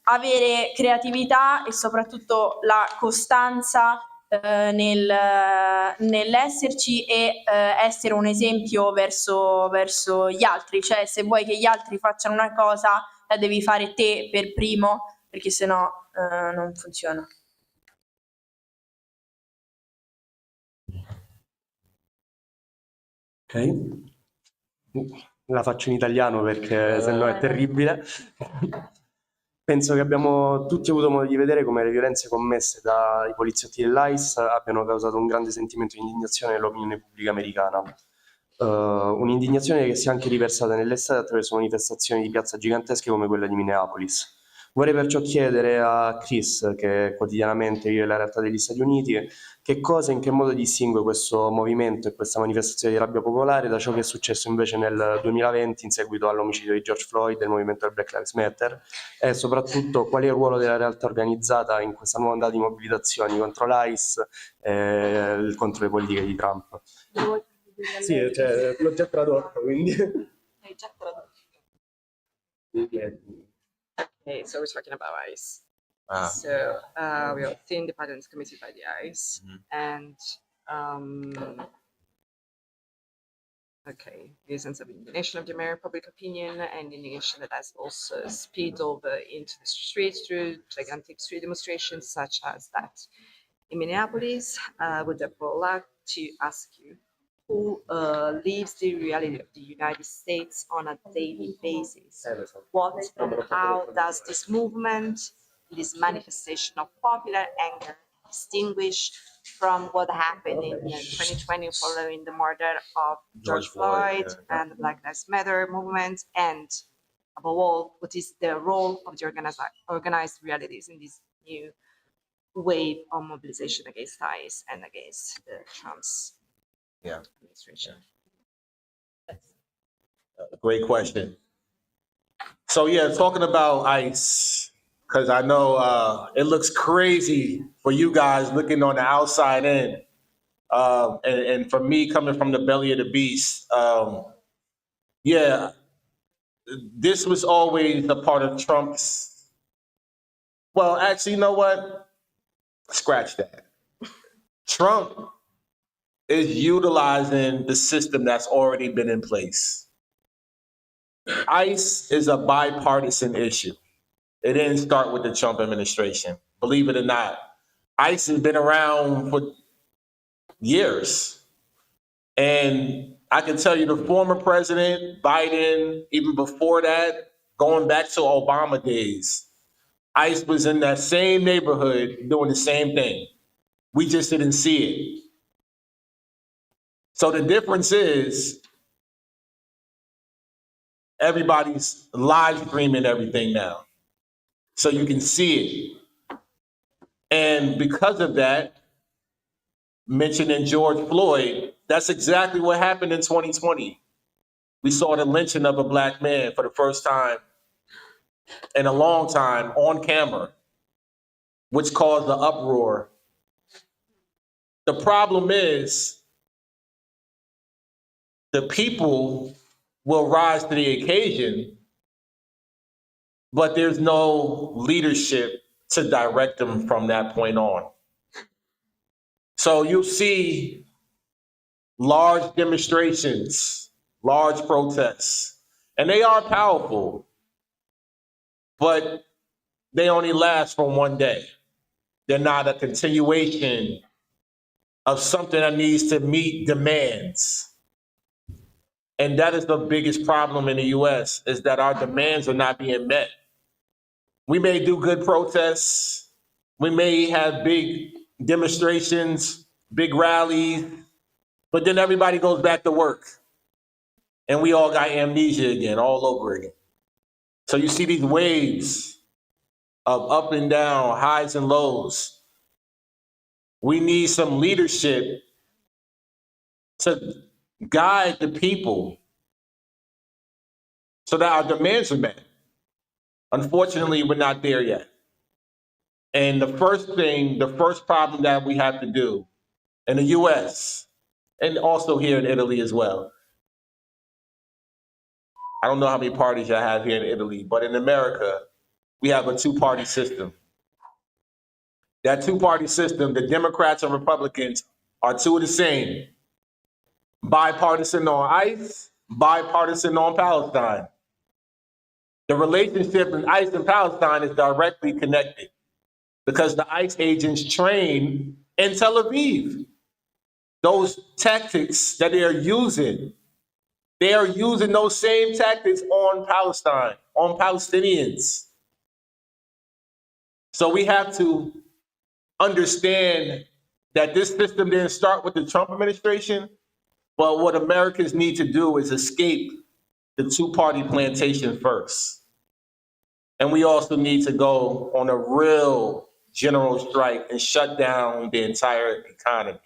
avere creatività e soprattutto la costanza nell'esserci e essere un esempio verso gli altri. Cioè, se vuoi che gli altri facciano una cosa, la devi fare te per primo, perché sennò non funziona. Ok, la faccio in italiano perché sennò è terribile. Penso che abbiamo tutti avuto modo di vedere come le violenze commesse dai poliziotti dell'ICE abbiano causato un grande sentimento di indignazione nell'opinione pubblica americana. Un'indignazione che si è anche riversata nell'estate attraverso manifestazioni di piazza gigantesche come quella di Minneapolis. Vorrei perciò chiedere a Chris, che quotidianamente vive la realtà degli Stati Uniti, che cosa e in che modo distingue questo movimento e questa manifestazione di rabbia popolare da ciò che è successo invece nel 2020 in seguito all'omicidio di George Floyd e del movimento del Black Lives Matter, e soprattutto qual è il ruolo della realtà organizzata in questa nuova ondata di mobilitazioni contro l'ICE e contro le politiche di Trump. Sì, cioè, l'ho già tradotto, quindi... Hai già tradotto. Okay, so we're talking about ICE. Ah. So we are the independence committed by the ICE, and okay, reasons of indignation of the American public opinion, and indignation that has also spilled over into the streets through gigantic street demonstrations such as that in Minneapolis. I would therefore like to ask you, who lives the reality of the United States on a daily basis? What and how does this movement, this manifestation of popular anger, distinguish from what happened in 2020 following the murder of George Floyd and the Black Lives Matter movement? And above all, what is the role of the organized realities in this new wave of mobilization against ICE and against Trump's administration? Great question. So yeah, talking about ICE, because I know it looks crazy for you guys looking on the outside in. And for me, coming from the belly of the beast, yeah, this was always a part of Trump's. Well, actually, you know what? Scratch that. Trump is utilizing the system that's already been in place. ICE is a bipartisan issue. It didn't start with the Trump administration. Believe it or not, ICE has been around for years. And I can tell you the former president, Biden, even before that, going back to Obama days, ICE was in that same neighborhood doing the same thing. We just didn't see it. So the difference is everybody's live streaming everything now. So you can see it. And because of that, mentioning George Floyd, that's exactly what happened in 2020. We saw the lynching of a black man for the first time in a long time on camera, which caused the uproar. The problem is the people will rise to the occasion, but there's no leadership to direct them from that point on. So you'll see large demonstrations, large protests, and they are powerful, but they only last for one day. They're not a continuation of something that needs to meet demands. And that is the biggest problem in the US, is that our demands are not being met. We may do good protests, we may have big demonstrations, big rallies, but then everybody goes back to work. And we all got amnesia again, all over again. So you see these waves of up and down, highs and lows. We need some leadership to guide the people so that our demands are met. Unfortunately, we're not there yet. And the first problem that we have to do in the US, and also here in Italy as well, I don't know how many parties I have here in Italy, but in America, we have a two-party system. That two-party system, the Democrats and Republicans are two of the same. Bipartisan on ICE, bipartisan on Palestine. The relationship in ICE and Palestine is directly connected because the ICE agents train in Tel Aviv. Those tactics that they are using those same tactics on Palestine, on Palestinians. So we have to understand that this system didn't start with the Trump administration, but what Americans need to do is escape the two-party plantation first. And we also need to go on a real general strike and shut down the entire economy.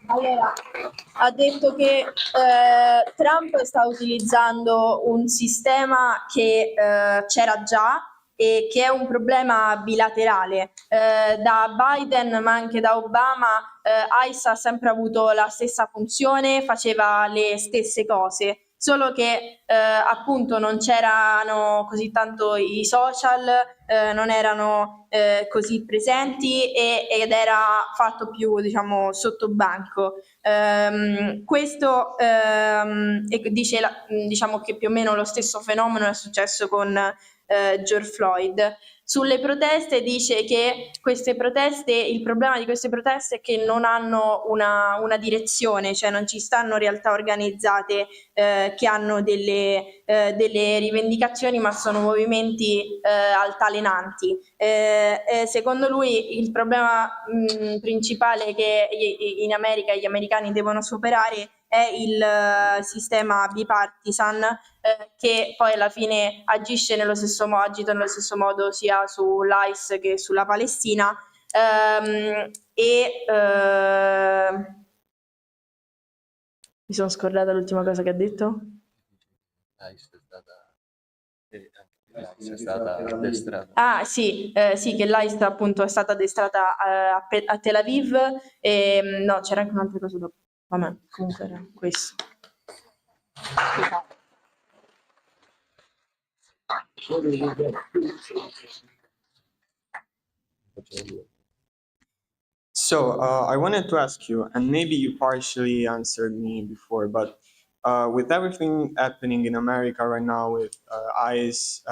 Allora, ha detto che Trump sta utilizzando un sistema che c'era già e che è un problema bilaterale. Da Biden ma anche da Obama ICE ha sempre avuto la stessa funzione, faceva le stesse cose, solo che appunto non c'erano così tanto i social, non erano così presenti ed era fatto più, diciamo, sotto banco. Questo dice, diciamo che più o meno lo stesso fenomeno è successo con George Floyd. Sulle proteste dice che il problema di queste proteste è che non hanno una direzione, cioè non ci stanno realtà organizzate che hanno delle rivendicazioni, ma sono movimenti altalenanti. Secondo lui il problema principale che in America gli americani devono superare è il sistema bipartisan che poi alla fine agita nello stesso modo sia sull'ICE che sulla Palestina mi sono scordata l'ultima cosa che ha detto. L'ICE è stata addestrata. Ah sì, che l'ICE appunto è stata addestrata a Tel Aviv e no, c'era anche un'altra cosa dopo. Vabbè, comunque era questo. So I wanted to ask you, and maybe you partially answered me before, but with everything happening in America right now, with ICE,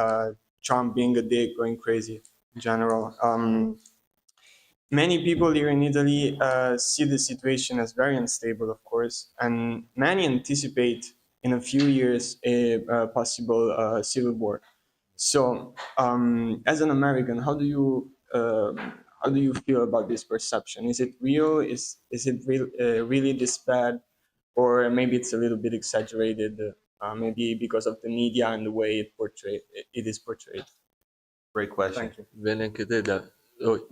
Trump being a dick, going crazy in general, many people here in Italy see the situation as very unstable, of course, and many anticipate in a few years a possible civil war. So, as an American, how do you feel about this perception? Is it real? Is it really this bad, or maybe it's a little bit exaggerated? Maybe because of the media and the way it is portrayed. Great question. Thank you. Viene anche te da... oh,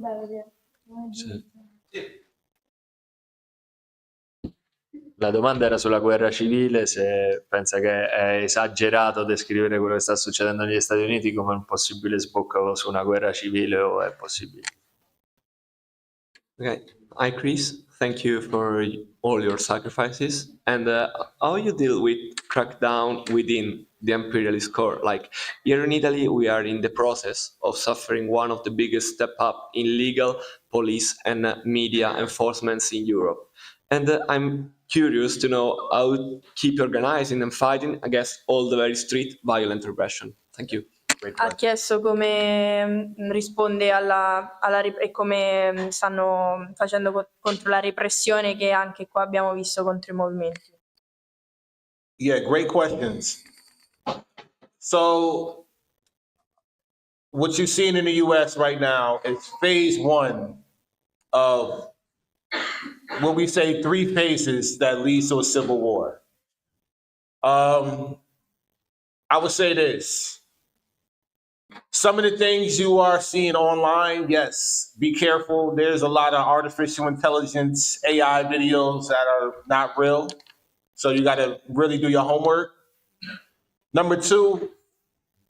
sì. La domanda era sulla guerra civile, se pensa che è esagerato descrivere quello che sta succedendo negli Stati Uniti come un possibile sbocco su una guerra civile o è possibile. Okay. Hi, Chris. Thank you for all your sacrifices. And how you deal with crackdown within the imperialist core? Like here in Italy, we are in the process of suffering one of the biggest step up in legal, police, and media enforcements in Europe. And I'm curious to know how to keep organizing and fighting against all the very street violent repression. Thank you. Ha chiesto come risponde e come stanno facendo contro la repressione che anche qua abbiamo visto contro i movimenti. Yeah, great questions. So, what you're seeing in the US right now is phase one of what we say 3 phases that leads to a civil war. I would say this. Some of the things you are seeing online, yes, be careful. There's a lot of artificial intelligence, AI videos that are not real. So you got to really do your homework. Number 2,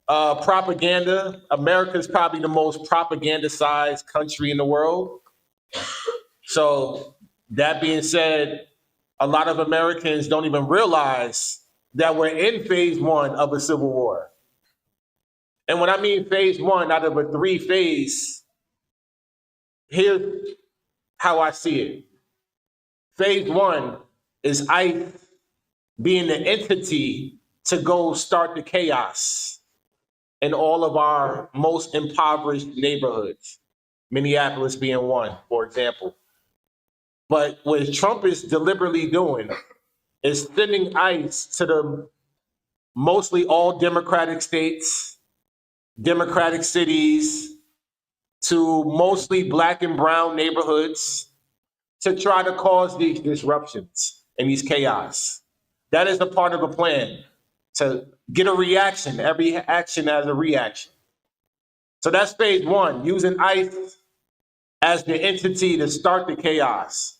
propaganda. America is probably the most propagandized country in the world. So that being said, a lot of Americans don't even realize that we're in phase one of a civil war. And when I mean phase one out of a 3 phase, here's how I see it. Phase one is ICE being the entity to go start the chaos in all of our most impoverished neighborhoods, Minneapolis being one, for example. But what Trump is deliberately doing is sending ICE to the mostly all Democratic states, Democratic cities, to mostly Black and brown neighborhoods to try to cause these disruptions and these chaos. That is a part of a plan to get a reaction. Every action has a reaction. So that's phase one, using ICE as the entity to start the chaos.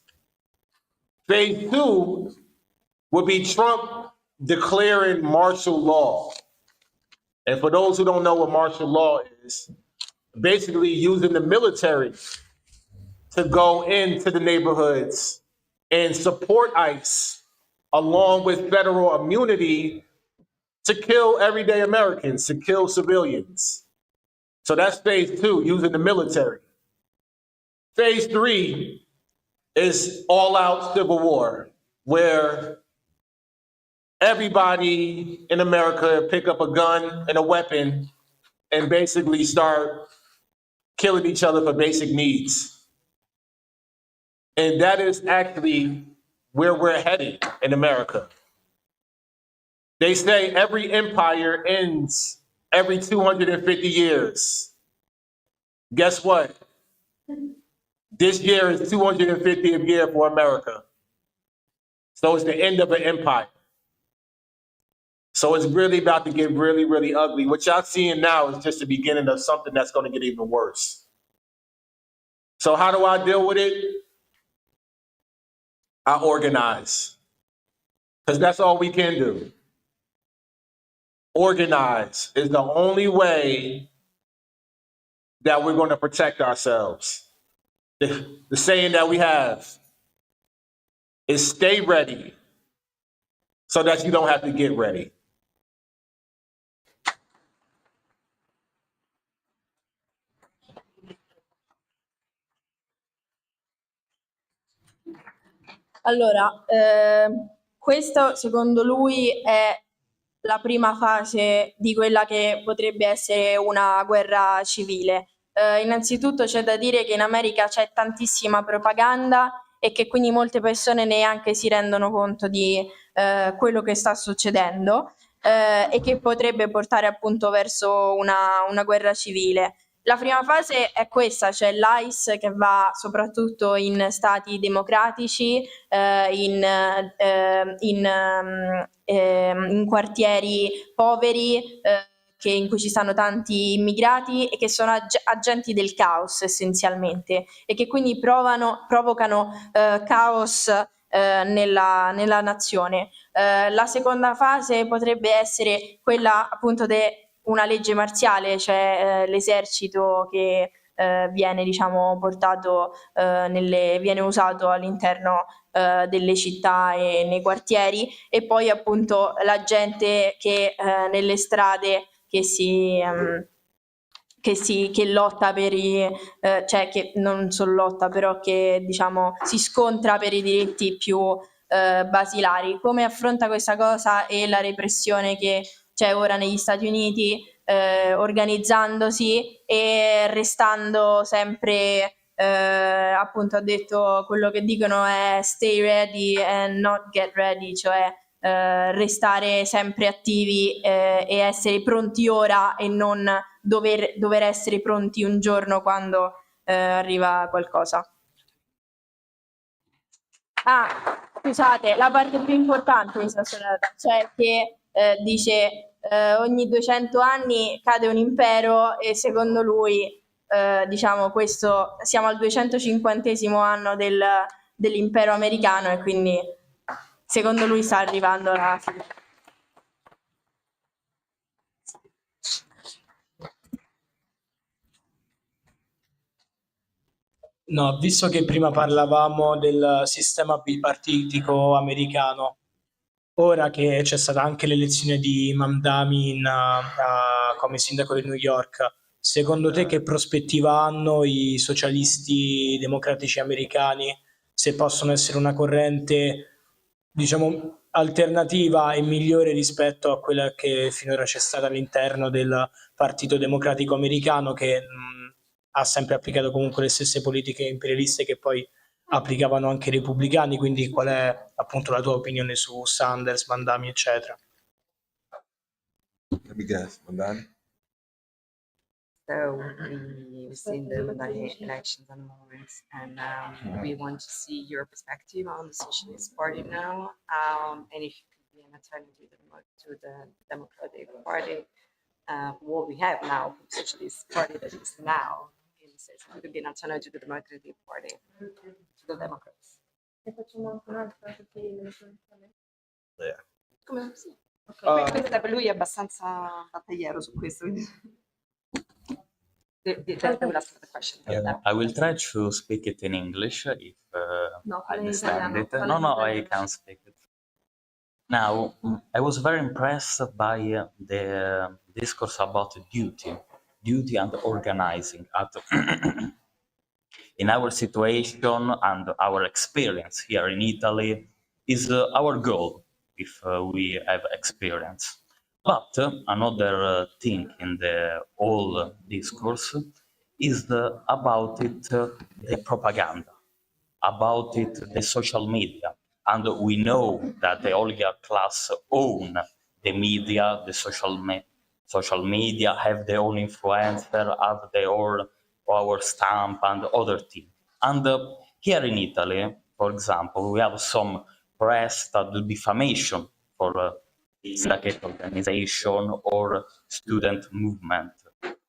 Phase 2 would be Trump declaring martial law. And for those who don't know what martial law is, basically using the military to go into the neighborhoods and support ICE along with federal immunity to kill everyday Americans, to kill civilians. So that's phase 2, using the military. Phase 3 is all-out civil war, where everybody in America pick up a gun and a weapon and basically start killing each other for basic needs. And that is actually where we're headed in America. They say every empire ends every 250 years. Guess what? This year is 250th year for America. So it's the end of an empire. So it's really about to get really, really ugly. What y'all seeing now is just the beginning of something that's going to get even worse. So how do I deal with it? I organize. Because that's all we can do. Organize is the only way that we're going to protect ourselves. The saying that we have is stay ready so that you don't have to get ready. Allora, questo secondo lui è la prima fase di quella che potrebbe essere una guerra civile. Innanzitutto c'è da dire che in America c'è tantissima propaganda e che quindi molte persone neanche si rendono conto di quello che sta succedendo e che potrebbe portare appunto verso una guerra civile. La prima fase è questa, cioè l'ICE che va soprattutto in stati democratici, in quartieri poveri, in cui ci stanno tanti immigrati e che sono agenti del caos essenzialmente e che quindi provocano caos nella nazione. La seconda fase potrebbe essere quella appunto di una legge marziale, cioè l'esercito che viene portato viene usato all'interno delle città e nei quartieri, e poi appunto la gente che nelle strade che lotta per cioè che non solo lotta, però che si scontra per i diritti più basilari. Come affronta questa cosa e la repressione che c'è ora negli Stati Uniti, organizzandosi e restando sempre, appunto ha detto quello che dicono è stay ready and not get ready, cioè restare sempre attivi e essere pronti ora e non dover essere pronti un giorno quando arriva qualcosa. Scusate, la parte più importante di questa storia, cioè che dice ogni 200 anni cade un impero e secondo lui questo siamo al 250° anno dell'impero americano e quindi secondo lui sta arrivando la fine. No, visto che prima parlavamo del sistema bipartitico americano, ora che c'è stata anche l'elezione di Mamdani come sindaco di New York, secondo te che prospettiva hanno i socialisti democratici americani, se possono essere una corrente, alternativa e migliore rispetto a quella che finora c'è stata all'interno del Partito Democratico americano, che ha sempre applicato comunque le stesse politiche imperialiste che poi applicavano anche i repubblicani, quindi qual è appunto la tua opinione su Sanders, Mandami, eccetera? Let me guess, Mandani. So we've seen the Madani elections at the moment, and we want to see your perspective on the Socialist Party now, and if you could be an alternative to the Democratic Party, what we have now, the Socialist Party that is now, in the sense it could be an alternative to the Democratic Party, to the Democrats. Come sì. Questa per lui è abbastanza battagliero su questo. The question. I will try to speak it in English if I understand it. No, I can't speak it. Now, I was very impressed by the discourse about duty and organizing. In our situation and our experience here in Italy is our goal if we have experience. But another thing in the whole discourse is about it, the propaganda, about it, the social media. And we know that the oligarch class own the media, the social media, have their own influencer, have their own our stamp and other things. And here in Italy, for example, we have some press that do defamation for Islamic organization or student movement,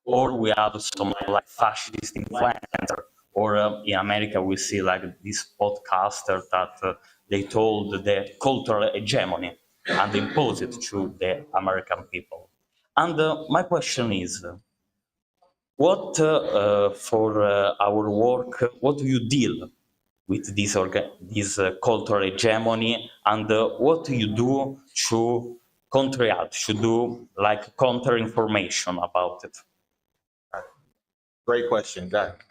or we have some like fascist influencer, or in America we see like this podcaster that they told the cultural hegemony and impose it to the American people. And my question is, what for our work, what do you deal with this cultural hegemony, and what do you do to to do like counter information about it? Great question, Jack.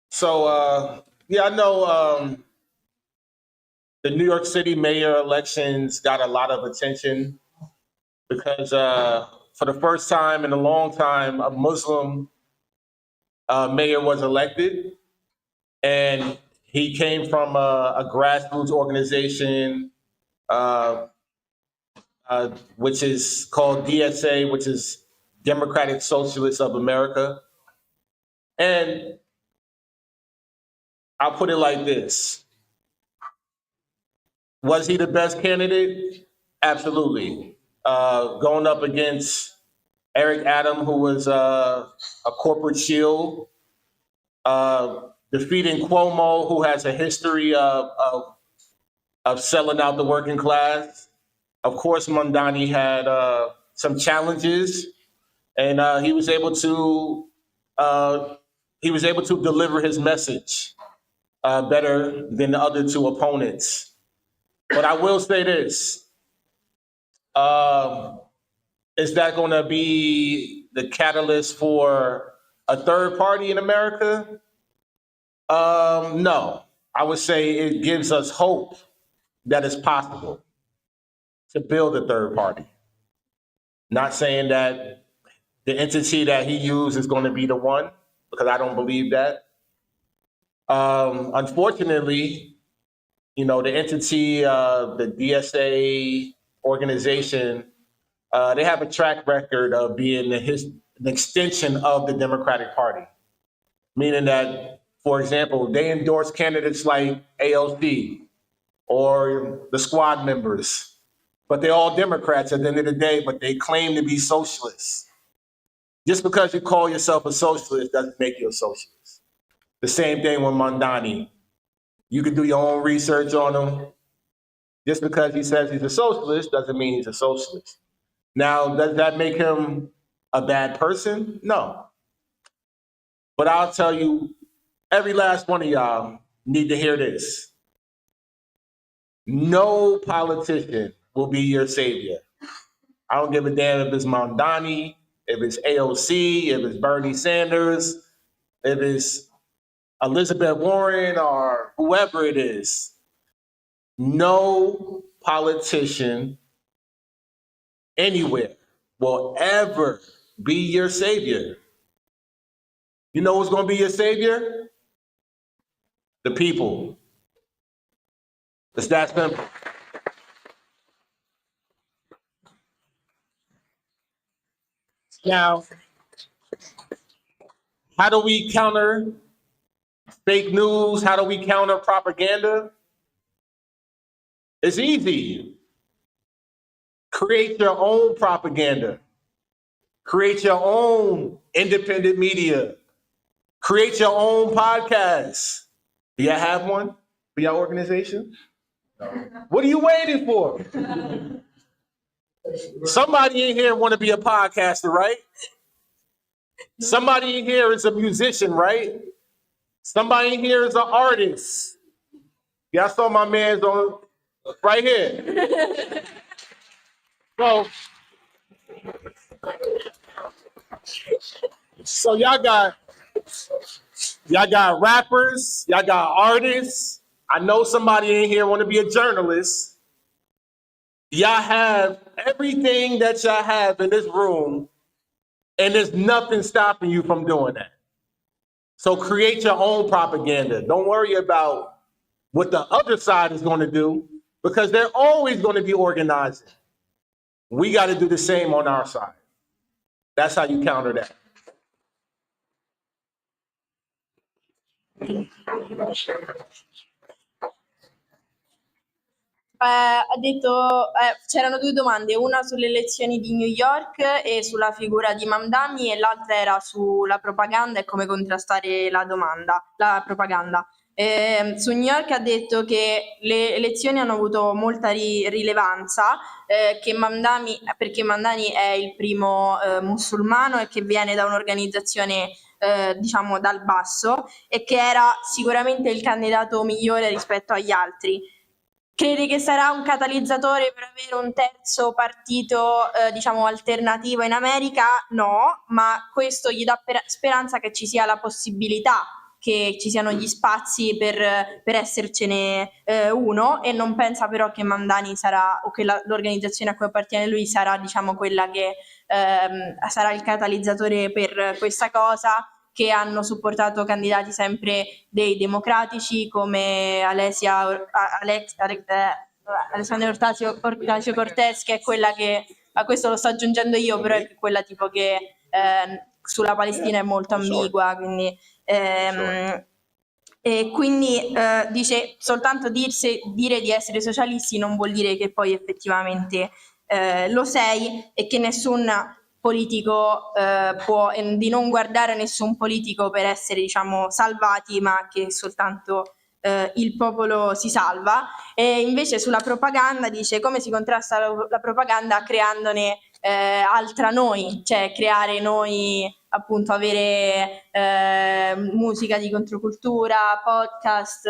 So, yeah, I know the New York City mayor elections got a lot of attention because for the first time in a long time, a Muslim mayor was elected, and he came from a grassroots organization which is called DSA, which is Democratic Socialists of America. And I'll put it like this. Was he the best candidate? Absolutely. Going up against Eric Adam, who was a corporate shield, defeating Cuomo, who has a history of selling out the working class. Of course, Mondani had some challenges, and he was able to deliver his message better than the other two opponents. But I will say this: is that going to be the catalyst for a third party in America? No. I would say it gives us hope that it's possible to build a third party. Not saying that the entity that he used is going to be the one, because I don't believe that. Unfortunately, the entity, the DSA organization, they have a track record of being an extension of the Democratic Party, meaning that, for example, they endorse candidates like AOC or the squad members, but they're all Democrats at the end of the day, but they claim to be socialists. Just because you call yourself a socialist doesn't make you a socialist. The same thing with Mondani. You can do your own research on him. Just because he says he's a socialist doesn't mean he's a socialist. Now, does that make him a bad person? No. But I'll tell you, every last one of y'all need to hear this. No politician will be your savior. I don't give a damn if it's Mondani, if it's AOC, if it's Bernie Sanders, if it's Elizabeth Warren or whoever it is. No politician anywhere will ever be your savior. You know who's going to be your savior? The people. It's that simple. Now, how do we counter fake news? How do we counter propaganda? It's easy. Create your own propaganda. Create your own independent media. Create your own podcast. Do y'all have one for your organization? No. What are you waiting for? Somebody in here want to be a podcaster, right? Somebody in here is a musician, right? Somebody in here is an artist. Y'all saw my man's on right here. So y'all got rappers, y'all got artists. I know somebody in here want to be a journalist. Y'all have everything that y'all have in this room, and there's nothing stopping you from doing that. So create your own propaganda. Don't worry about what the other side is going to do, because they're always going to be organizing. We got to do the same on our side. That's how you counter that. Ha detto, c'erano due domande, una sulle elezioni di New York e sulla figura di Mamdani, e l'altra era sulla propaganda e come contrastare la propaganda. Su New York ha detto che le elezioni hanno avuto molta rilevanza, perché Mamdani è il primo musulmano e che viene da un'organizzazione diciamo dal basso, e che era sicuramente il candidato migliore rispetto agli altri. Credi che sarà un catalizzatore per avere un terzo partito, diciamo, alternativo in America? No, ma questo gli dà speranza che ci sia la possibilità che ci siano gli spazi per essercene uno, e non pensa però che Mamdani sarà, o che l'organizzazione a cui appartiene lui sarà, diciamo, quella che sarà il catalizzatore per questa cosa, che hanno supportato candidati sempre dei democratici come Alessandro Ocasio Cortez, che è quella che, a questo lo sto aggiungendo io, però è quella tipo che sulla Palestina è molto ambigua, quindi e quindi dice soltanto dire di essere socialisti non vuol dire che poi effettivamente lo sei, e che nessun politico può, di non guardare nessun politico per essere, diciamo, salvati, ma che soltanto il popolo si salva. E invece sulla propaganda dice come si contrasta la propaganda creandone altra noi, cioè creare noi, appunto, avere musica di controcultura, podcast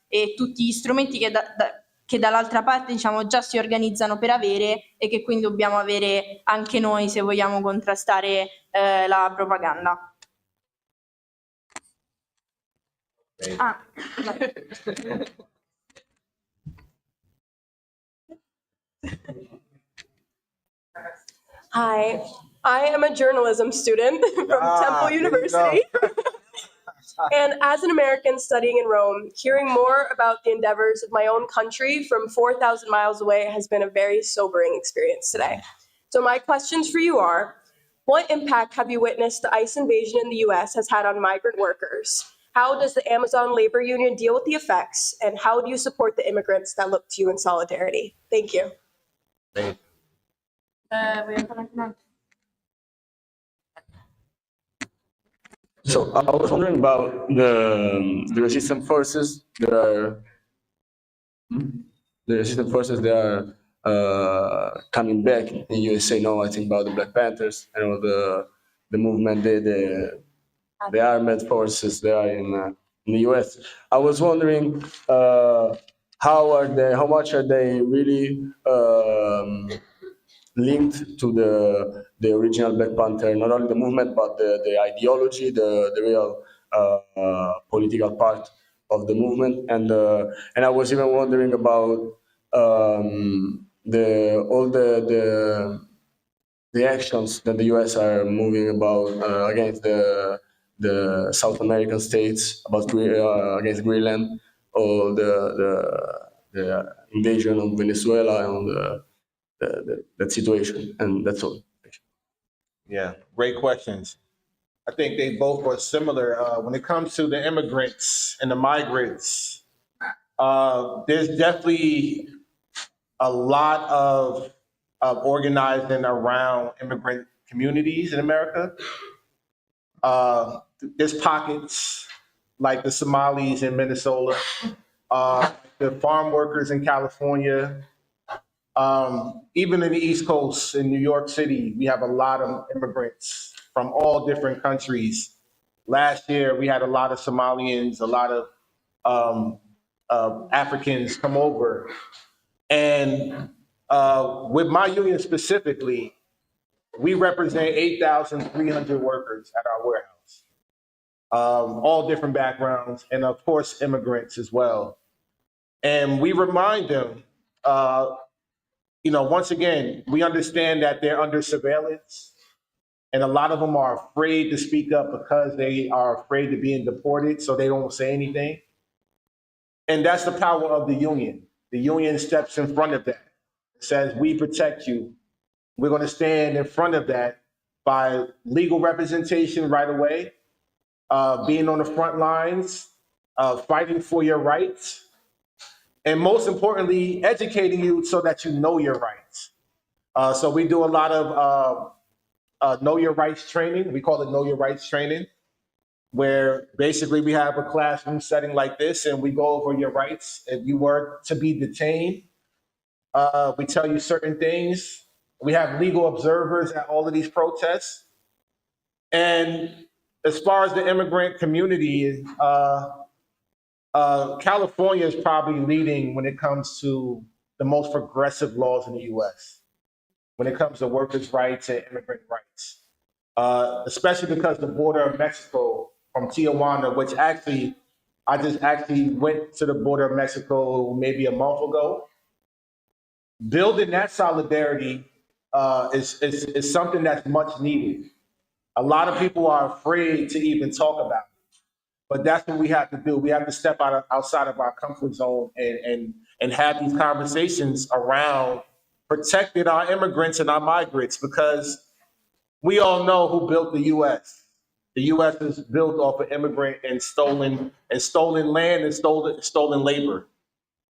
e tutti gli strumenti che dall'altra parte, diciamo, già si organizzano per avere, e che quindi dobbiamo avere anche noi se vogliamo contrastare la propaganda. Hi, I am a journalism student from Temple University. And as an American studying in Rome, hearing more about the endeavors of my own country from 4,000 miles away has been a very sobering experience today. So my questions for you are, what impact have you witnessed the ICE invasion in the US has had on migrant workers? How does the Amazon labor union deal with the effects? And how do you support the immigrants that look to you in solidarity? Thank you. So I was wondering about the resistance forces that are coming back in USA. No, I think about the Black Panthers and all the movement, the armed forces that are in the US. I was wondering how much are they really linked to the original Black Panther, not only the movement, but the ideology, the real political part of the movement. And I was even wondering about the actions that the US are moving about against the South American states, about against Greenland, or the invasion of Venezuela and that situation. And that's all. Yeah, great questions. I think they both are similar. When it comes to the immigrants and the migrants, there's definitely a lot of organizing around immigrant communities in America. There's pockets like the Somalis in Minnesota, the farm workers in California. Even in the East Coast, in New York City, we have a lot of immigrants from all different countries. Last year, we had a lot of Somalians, a lot of Africans come over. And with my union specifically, we represent 8,300 workers at our warehouse, all different backgrounds, and of course, immigrants as well. And we remind them, once again, we understand that they're under surveillance, and a lot of them are afraid to speak up because they are afraid of being deported, so they don't say anything. And that's the power of the union. The union steps in front of that. It says, we protect you. We're going to stand in front of that by legal representation right away, being on the front lines, fighting for your rights, and most importantly, educating you so that you know your rights. So we do a lot of know your rights training. We call it know your rights training, where basically we have a classroom setting like this and we go over your rights. If you were to be detained, we tell you certain things. We have legal observers at all of these protests. And as far as the immigrant community, California is probably leading when it comes to the most progressive laws in the US, when it comes to workers' rights and immigrant rights, especially because the border of Mexico from Tijuana, which actually, I just actually went to the border of Mexico maybe a month ago. Building that solidarity is something that's much needed. A lot of people are afraid to even talk about it, but that's what we have to do. We have to step outside of our comfort zone and have these conversations around protecting our immigrants and our migrants, because we all know who built the U.S. The U.S. is built off of immigrant and stolen land and stolen labor.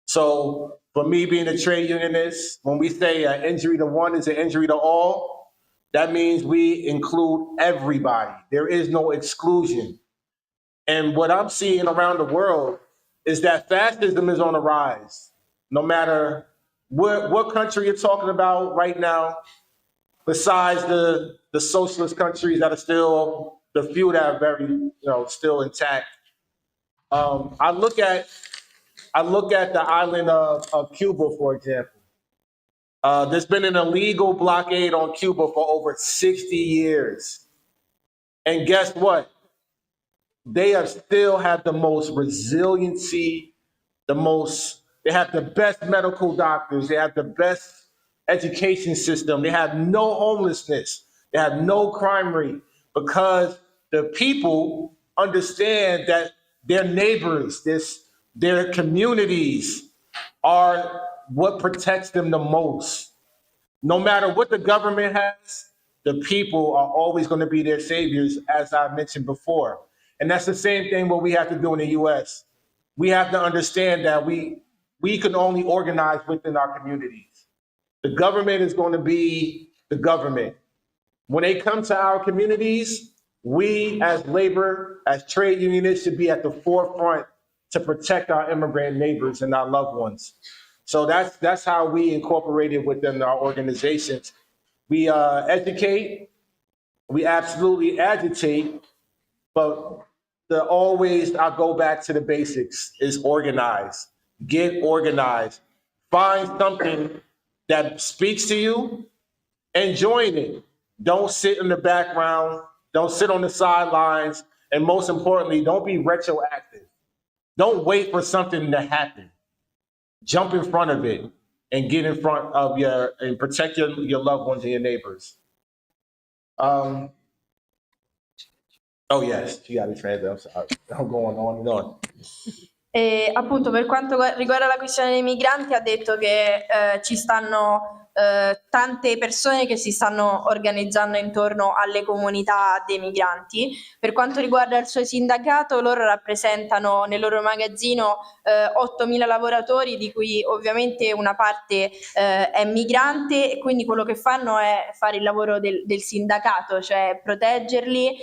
So for me being a trade unionist, when we say an injury to one is an injury to all, that means we include everybody. There is no exclusion. And what I'm seeing around the world is that fascism is on the rise. No matter what country you're talking about right now, besides the socialist countries that are still, the few that are very, still intact. I look at the island of Cuba, for example. There's been an illegal blockade on Cuba for over 60 years. And guess what? They still have the most resiliency, they have the best medical doctors, they have the best education system, they have no homelessness, they have no crime rate, because the people understand that their neighbors, their communities are what protects them the most. No matter what the government has, the people are always going to be their saviors, as I mentioned before. And that's the same thing what we have to do in the US. We have to understand that we can only organize within our communities. The government is going to be the government. When they come to our communities, we as labor, as trade unionists, should be at the forefront to protect our immigrant neighbors and our loved ones. So that's how we incorporate it within our organizations. We educate, we absolutely agitate, but I go back to the basics, is organize. Get organized. Find something that speaks to you and join it. Don't sit in the background. Don't sit on the sidelines. And most importantly, don't be retroactive. Don't wait for something to happen. Jump in front of it and get in front of and protect your loved ones and your neighbors. Oh yes, you got to translate. I'm sorry. I'm going on and on. E appunto per quanto riguarda la questione dei migranti ha detto che ci stanno tante persone che si stanno organizzando intorno alle comunità dei migranti. Per quanto riguarda il suo sindacato, loro rappresentano nel loro magazzino 8.000 lavoratori, di cui ovviamente una parte è migrante, e quindi quello che fanno è fare il lavoro del sindacato, cioè proteggerli,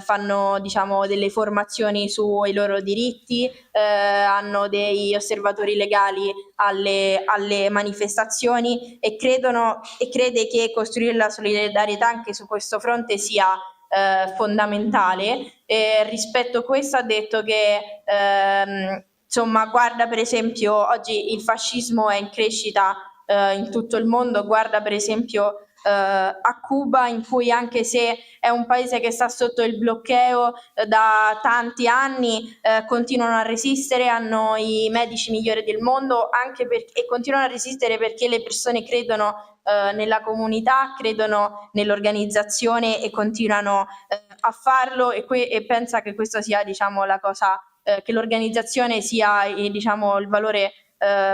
fanno diciamo delle formazioni sui loro diritti, hanno degli osservatori legali alle manifestazioni, e crede che costruire la solidarietà anche su questo fronte sia fondamentale. Rispetto a questo ha detto che insomma, guarda per esempio, oggi il fascismo è in crescita in tutto il mondo, guarda per esempio a Cuba, in cui, anche se è un paese che sta sotto il bloqueo da tanti anni, continuano a resistere, hanno i medici migliori del mondo, e continuano a resistere perché le persone credono nella comunità, credono nell'organizzazione e continuano a farlo, e pensa che questo sia, diciamo, la cosa, che l'organizzazione sia diciamo il valore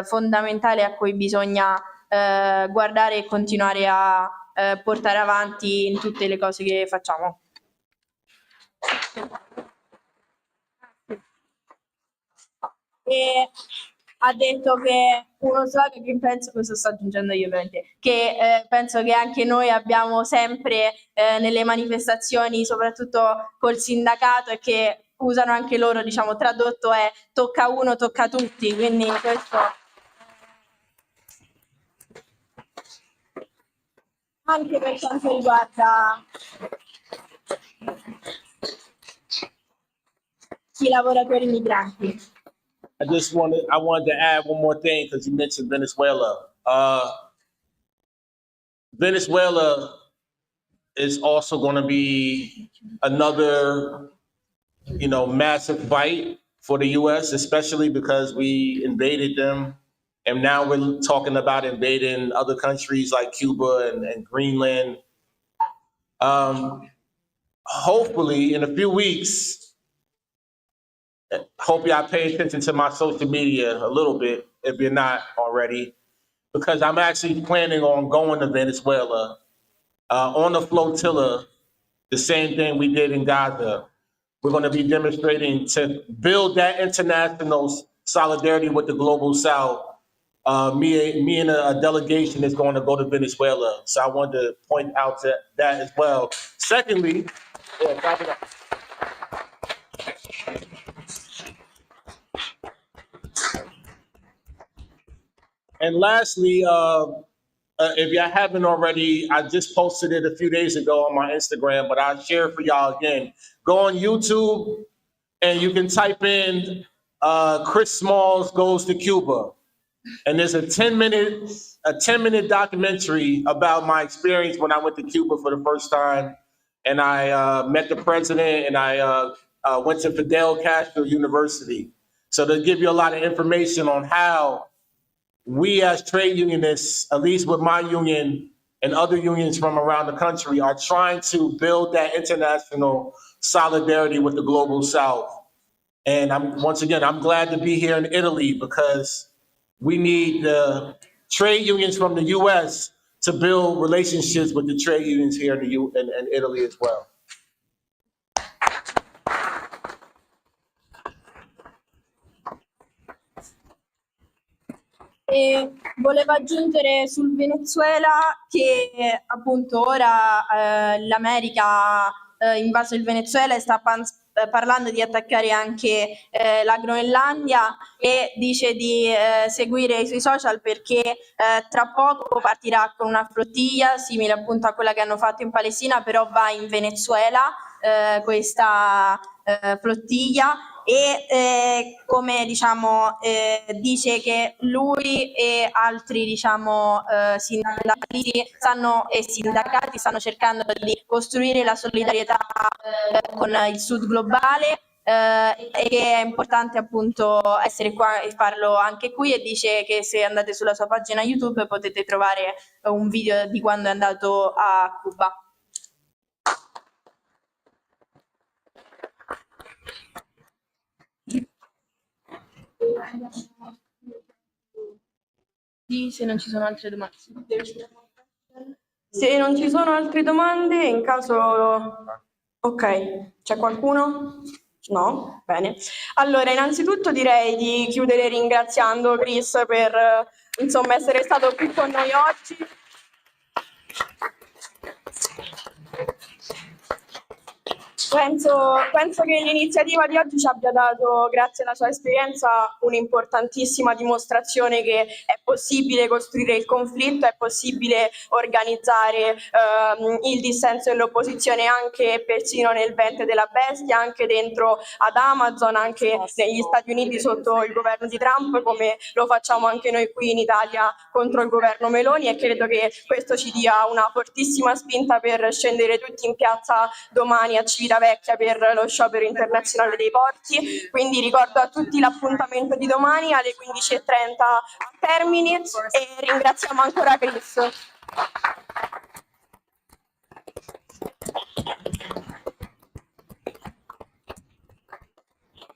fondamentale a cui bisogna guardare e continuare a portare avanti in tutte le cose che facciamo. E ha detto che uno slogan che penso, questo sto aggiungendo io ovviamente, che penso che anche noi abbiamo sempre nelle manifestazioni, soprattutto col sindacato, e che usano anche loro, diciamo, tradotto è tocca uno, tocca tutti, quindi questo anche per quanto riguarda i lavoratori migranti. I wanted to add one more thing, because you mentioned Venezuela. Venezuela is also going to be another, massive fight for the U.S., especially because we invaded them. And now we're talking about invading other countries like Cuba and Greenland. Hopefully, in a few weeks, hope y'all pay attention to my social media a little bit, if you're not already, because I'm actually planning on going to Venezuela on the flotilla, the same thing we did in Gaza. We're going to be demonstrating to build that international solidarity with the global South. Me and a delegation is going to go to Venezuela. So I wanted to point out that as well. Secondly, clap it up. And lastly, if y'all haven't already, I just posted it a few days ago on my Instagram, but I'll share it for y'all again. Go on YouTube and you can type in Chris Smalls Goes to Cuba. And there's a 10-minute documentary about my experience when I went to Cuba for the first time. And I met the president, and I went to Fidel Castro University. So they'll give you a lot of information on how we as trade unionists, at least with my union and other unions from around the country, are trying to build that international solidarity with the global South. And I'm glad to be here in Italy because we need the trade unions from the U.S. to build relationships with the trade unions here in Italy as well. E volevo aggiungere sul Venezuela che appunto ora l'America ha invaso il Venezuela e sta parlando di attaccare anche la Groenlandia e dice di seguire sui social perché tra poco partirà con una flottiglia simile appunto a quella che hanno fatto in Palestina, però va in Venezuela questa flottiglia. E come dice che lui e altri sindacalisti sindacati stanno cercando di costruire la solidarietà con il sud globale e che è importante appunto essere qua e farlo anche qui, e dice che se andate sulla sua pagina YouTube potete trovare un video di quando è andato a Cuba. Se non ci sono altre domande. Se non ci sono altre domande, in caso... Ok, c'è qualcuno? No? Bene. Allora, innanzitutto direi di chiudere ringraziando Chris per essere stato qui con noi oggi. Penso che l'iniziativa di oggi ci abbia dato, grazie alla sua esperienza, un'importantissima dimostrazione che è possibile costruire il conflitto, è possibile organizzare il dissenso e l'opposizione anche persino nel ventre della bestia, anche dentro ad Amazon, anche negli Stati Uniti sotto il governo di Trump, come lo facciamo anche noi qui in Italia contro il governo Meloni, e credo che questo ci dia una fortissima spinta per scendere tutti in piazza domani a Civitavecchia per lo sciopero internazionale dei porti. Quindi ricordo a tutti l'appuntamento di domani alle 15:30 a Termini e ringraziamo ancora Chris.